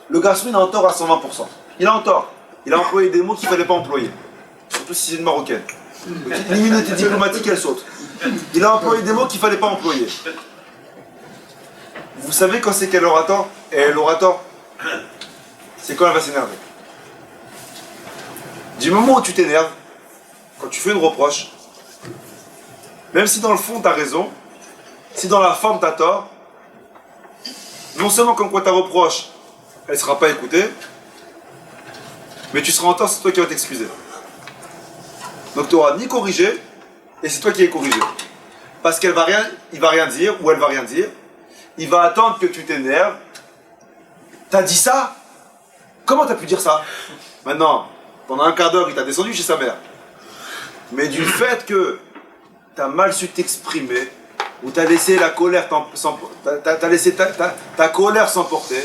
Le garçon, il a en tort à 120%. Il a en tort. Il a employé des mots qu'il ne fallait pas employer. Surtout si c'est une marocaine. L'immunité diplomatique, elle saute. Il a employé des mots qu'il ne fallait pas employer. Vous savez quand c'est qu'elle aura tort? Et elle aura tort. C'est quand elle va s'énerver. Du moment où tu t'énerves, quand tu fais une reproche, même si dans le fond tu as raison, si dans la forme tu as tort, non seulement comme quoi ta reproche, elle ne sera pas écoutée, mais tu seras en tort, c'est toi qui vas t'excuser. Donc tu n'auras ni corrigé, et c'est toi qui es corrigé. Parce qu'il va rien dire, ou elle va rien dire, il va attendre que tu t'énerves. T'as dit ça? Comment t'as pu dire ça? Maintenant, pendant un quart d'heure, il t'a descendu chez sa mère. Mais du fait que t'as mal su t'exprimer, ou t'as laissé la colère t'as laissé ta colère s'emporter,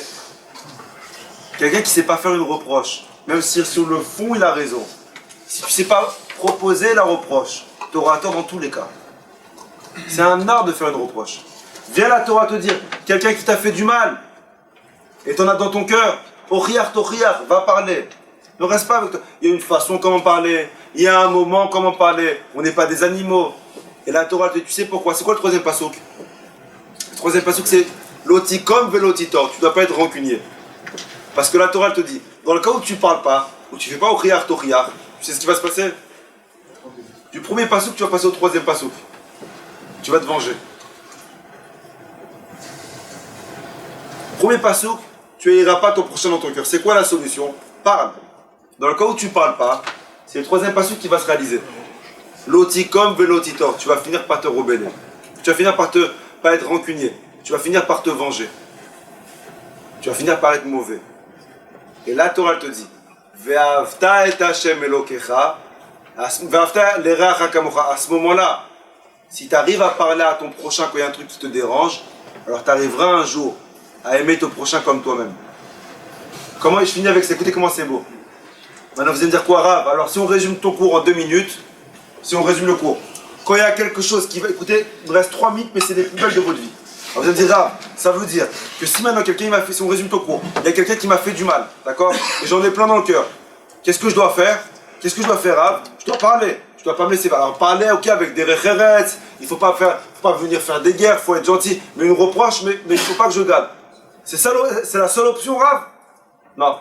quelqu'un qui sait pas faire une reproche, même si sur le fond il a raison, si tu sais pas proposer la reproche, t'auras tort dans tous les cas. C'est un art de faire une reproche. Viens la Torah te dire, quelqu'un qui t'a fait du mal, et t'en as dans ton cœur, Oriar, va parler. Ne reste pas avec toi. Il y a une façon comment parler, il y a un moment comment parler. On n'est pas des animaux. Et la Torah te dit, tu sais pourquoi? C'est quoi le troisième passouk? Le troisième passouk, c'est l'otikom velotitor. Tu ne dois pas être rancunier. Parce que la Torah te dit, dans le cas où tu ne parles pas, où tu ne fais pas Oriar, tu sais ce qui va se passer? Du premier passouk, tu vas passer au troisième passouk. Tu vas te venger. Premier passouk, tu n'iras pas ton prochain dans ton cœur. C'est quoi la solution? Parle. Dans le cas où tu ne parles pas, c'est le troisième passouk qui va se réaliser. L'otikom velotitor. Tu vas finir par te rebeller. Tu vas finir par pas être rancunier. Tu vas finir par te venger. Tu vas finir par être mauvais. Et la Torah te dit, Ve'avta et Hashem Elokecha, Ve'avta l'ereacha kamocha. À ce moment-là, si tu arrives à parler à ton prochain quand il y a un truc qui te dérange, alors tu arriveras un jour à aimer ton prochain comme toi-même. Comment je finis avec ça? Écoutez comment c'est beau. Maintenant vous allez me dire quoi, Rav? Alors si on résume ton cours en 2 minutes, si on résume le cours, quand il y a quelque chose qui va... Écoutez, il me reste 3 minutes, mais c'est les plus belles de votre vie. Alors vous allez me dire, Rav, ça veut dire que si maintenant quelqu'un m'a fait, si on résume ton cours, il y a quelqu'un qui m'a fait du mal, d'accord? Et j'en ai plein dans le cœur. Qu'est-ce que je dois faire? Qu'est-ce que je dois faire, Rav? Je dois parler. Je dois pas me laisser faire. Alors parler, ok, avec des références, il faut pas venir faire des guerres, il faut être gentil, mais une reproche, mais il faut pas que je gagne. C'est ça, c'est la seule option, Rav? Non.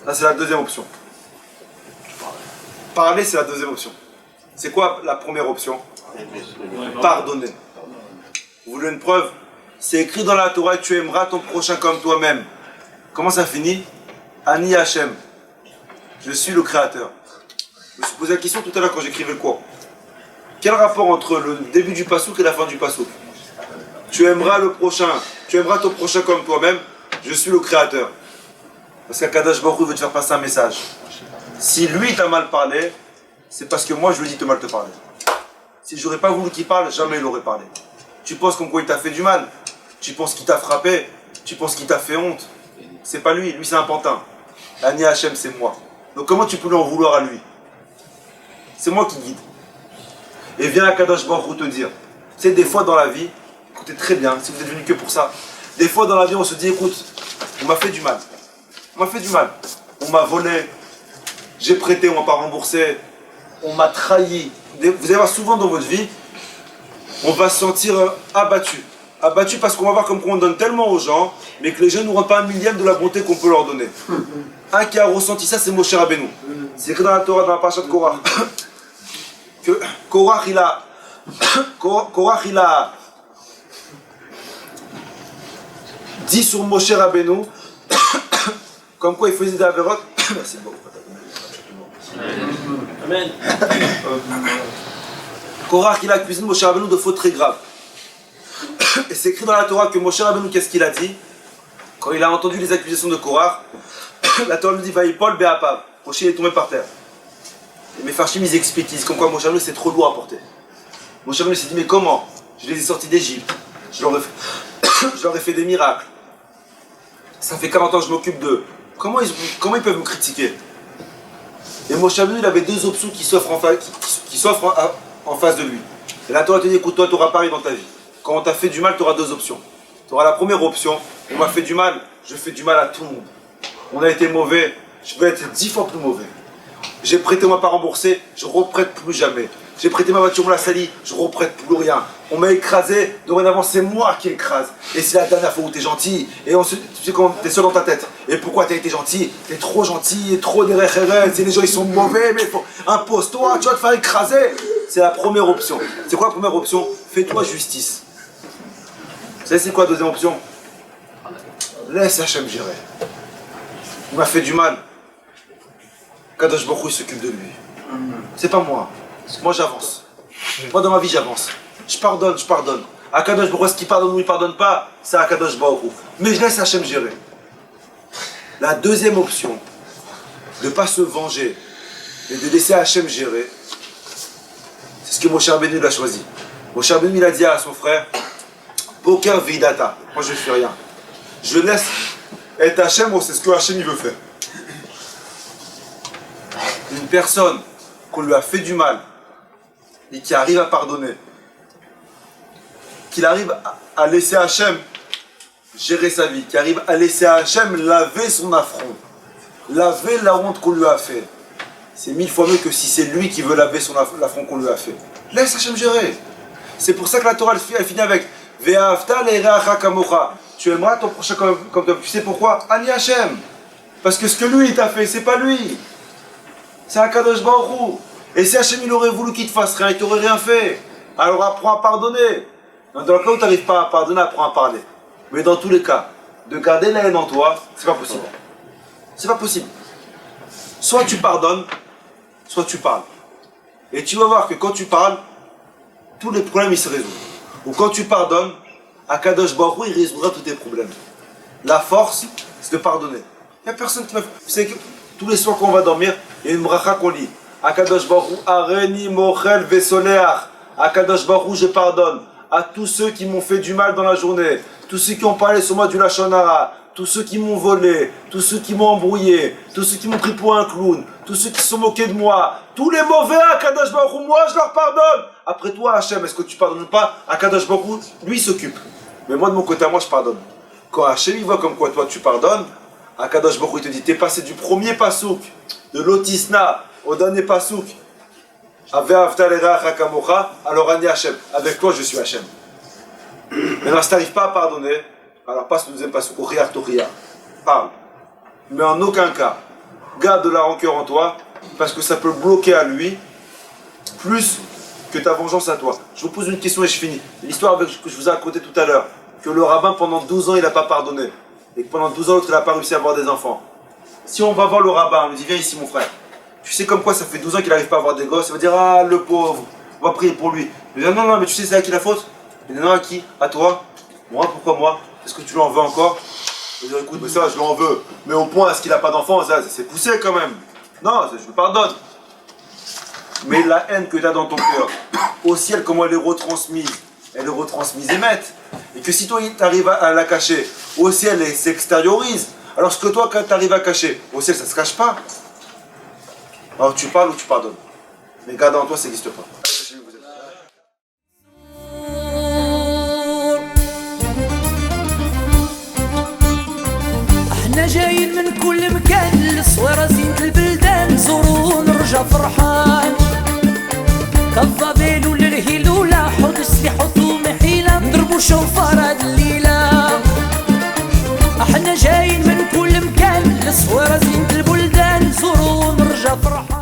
Là, c'est la deuxième option. Parler, c'est la deuxième option. C'est quoi la première option? Pardonner. Vous voulez une preuve? C'est écrit dans la Torah, tu aimeras ton prochain comme toi-même. Comment ça finit? Ani Hashem. Je suis le Créateur. Je me suis posé la question tout à l'heure quand j'écrivais le cours. Quel rapport entre le début du passouk et la fin du passouk? Tu aimeras le prochain, tu aimeras ton prochain comme toi-même. Je suis le Créateur. Parce qu'Akadosh Baruch Hu veut te faire passer un message. Si lui t'a mal parlé, c'est parce que moi je lui ai dit de mal te parler. Si j'aurais pas voulu qu'il parle, jamais il aurait parlé. Tu penses comme quoi il t'a fait du mal? Tu penses qu'il t'a frappé? Tu penses qu'il t'a fait honte? C'est pas lui, lui c'est un pantin. Ani Hachem c'est moi. Donc comment tu peux lui en vouloir à lui? C'est moi qui guide. Et viens Akadosh Baruch Hu te dire. Tu sais, des fois dans la vie, écoutez très bien, si vous êtes venu que pour ça, des fois dans la vie on se dit, écoute, on m'a fait du mal. On m'a fait du mal. On m'a volé. J'ai prêté, on m'a pas remboursé. On m'a trahi. Vous allez voir souvent dans votre vie, on va se sentir abattu. Abattu parce qu'on va voir comme quoi on donne tellement aux gens, mais que les gens ne nous rendent pas un millième de la bonté qu'on peut leur donner. Un qui a ressenti ça, c'est Moshe Rabbeinu. C'est écrit dans la Torah, dans la parasha de Korach. Que Korach, il a dit sur Moshe Rabbeinu, comme quoi il faisait des avérotes. Merci beaucoup. Amen. Korach, il a accusé Moshe Rabbeinu de fautes très graves. Et c'est écrit dans la Torah que Moshe Rabbeinu, qu'est-ce qu'il a dit? Quand il a entendu les accusations de Korach, la Torah lui dit Vaïpol Be'apav. Moshe est tombé par terre. Et mes farchim, ils expliquent, ils disent comme quoi Moshe Rabbeinu c'est trop lourd à porter. Moshe Rabbeinu s'est dit mais comment? Je les ai sortis d'Égypte, je leur ai fait des miracles. Ça fait 40 ans que je m'occupe d'eux. Comment ils peuvent me critiquer? Et Moshe Rabbeinu, il avait deux options qui s'offrent en face de lui. Et la Torah te dit, écoute, toi, tu auras pareil dans ta vie. Quand on t'a fait du mal, tu auras deux options. Tu auras la première option, on m'a fait du mal, je fais du mal à tout le monde. On a été mauvais, je vais être 10 fois plus mauvais. J'ai prêté, on m'a pas remboursé, je reprête plus jamais. J'ai prêté ma voiture, on l'a salie, je reprête plus rien. On m'a écrasé, dorénavant c'est moi qui écrase. Et c'est la dernière fois où t'es gentil, et ensuite tu sais quand t'es seul dans ta tête. Et pourquoi t'as été gentil? T'es trop gentil, et trop derrière, c'est les gens ils sont mauvais, mais impose-toi, tu vas te faire écraser. C'est la première option. C'est quoi la première option? Fais-toi justice. Vous savez c'est quoi la deuxième option? Laisse Hachem gérer. Il m'a fait du mal. Kadosh Baruch Hu, il s'occupe de lui. C'est pas moi. Moi j'avance. Moi dans ma vie j'avance. Je pardonne. À Kadosh Baruch Hu, est-ce qu'il pardonne ou il pardonne pas? C'est à Kadosh Baruch Hu. Mais je laisse Hachem gérer. La deuxième option, de ne pas se venger et de laisser Hachem gérer, c'est ce que Moshe Rabbeinu a choisi. Moshe Rabbeinu il a dit à son frère, Boker Vidata, moi je ne fais rien. Je laisse être Hachem, c'est ce que Hachem il veut faire. Une personne qu'on lui a fait du mal et qui arrive à pardonner, qu'il arrive à laisser Hachem gérer sa vie, qui arrive à laisser Hachem laver son affront, laver la honte qu'on lui a fait, c'est 1000 fois mieux que si c'est lui qui veut laver l'affront qu'on lui a fait. Laisse Hachem gérer. C'est pour ça que la Torah elle finit avec Ve'ahavta le'reacha kamocha. Tu aimeras ton prochain comme toi. Tu sais pourquoi? Ani Hachem. Parce que ce que lui il t'a fait, c'est pas lui. C'est un Kadosh Baruch Hu. Et si Hachem il aurait voulu qu'il te fasse rien, il t'aurait rien fait. Alors apprends à pardonner. Dans le cas où tu n'arrives pas à pardonner, apprends à parler. Mais dans tous les cas, de garder la haine en toi, c'est pas possible. C'est pas possible. Soit tu pardonnes, soit tu parles. Et tu vas voir que quand tu parles, tous les problèmes ils se résolvent. Ou quand tu pardonnes, Akadosh Baruch Hu il résoudra tous tes problèmes. La force, c'est de pardonner. Il n'y a personne qui va... Vous savez que tous les soirs quand on va dormir, il y a une bracha qu'on lit. Akadosh Baruch Hu, Areni Mochel Vesoleach. Akadosh Baruch Hu, je pardonne à tous ceux qui m'ont fait du mal dans la journée, tous ceux qui ont parlé sur moi du Lachon Hara, tous ceux qui m'ont volé, tous ceux qui m'ont embrouillé, tous ceux qui m'ont pris pour un clown, tous ceux qui se sont moqués de moi, tous les mauvais Akadosh Baruch Hu, moi je leur pardonne. Après toi Hachem, est-ce que tu pardonnes pas? Akadosh Baruch Hu, lui il s'occupe. Mais moi de mon côté, moi je pardonne. Quand Hachem il voit comme quoi toi tu pardonnes, Akadosh Baruch Hu il te dit, t'es passé du premier pasouk, de l'Otisna, au dernier pasouk, alors Ani Hachem, avec toi je suis Hachem. Maintenant si tu n'arrives pas à pardonner, alors passe le deuxième pasouk, au Riyar Toria, parle. Mais en aucun cas, garde de la rancœur en toi, parce que ça peut bloquer à lui, plus que ta vengeance à toi. Je vous pose une question et je finis. L'histoire que je vous ai racontée tout à l'heure, que le rabbin pendant 12 ans il n'a pas pardonné, et que pendant 12 ans l'autre il n'a pas réussi à avoir des enfants. Si on va voir le rabbin, on lui dit viens ici mon frère, tu sais comme quoi ça fait 12 ans qu'il n'arrive pas à avoir des gosses, il va dire ah le pauvre, on va prier pour lui. Il va dire non mais tu sais c'est à qui la faute? Il dit non à qui? À toi? Moi pourquoi moi? Est-ce que tu lui en veux encore? Il va dire écoute mais ça je lui en veux, mais au point est-ce qu'il n'a pas d'enfants, ça c'est poussé quand même. Non, je le pardonne. Mais la haine que tu as dans ton cœur, au ciel comment elle est retransmise émette. Et que si toi tu arrives à la cacher, au ciel elle s'extériorise. Alors ce que toi quand tu arrives à cacher, au ciel ça ne se cache pas. Alors tu parles ou tu pardonnes. Mais garde en toi, ça n'existe pas. احنا جايين من كل مكان للصويرة زينة البلدان نزورو ونرجع فرحان كالظبيل والرهيل ولا حوض السلاح وثوم حيلة نضربو شوفار هاد الليلة احنا جايين من كل مكان للصويرة زينة البلدان نزورو ونرجع فرحان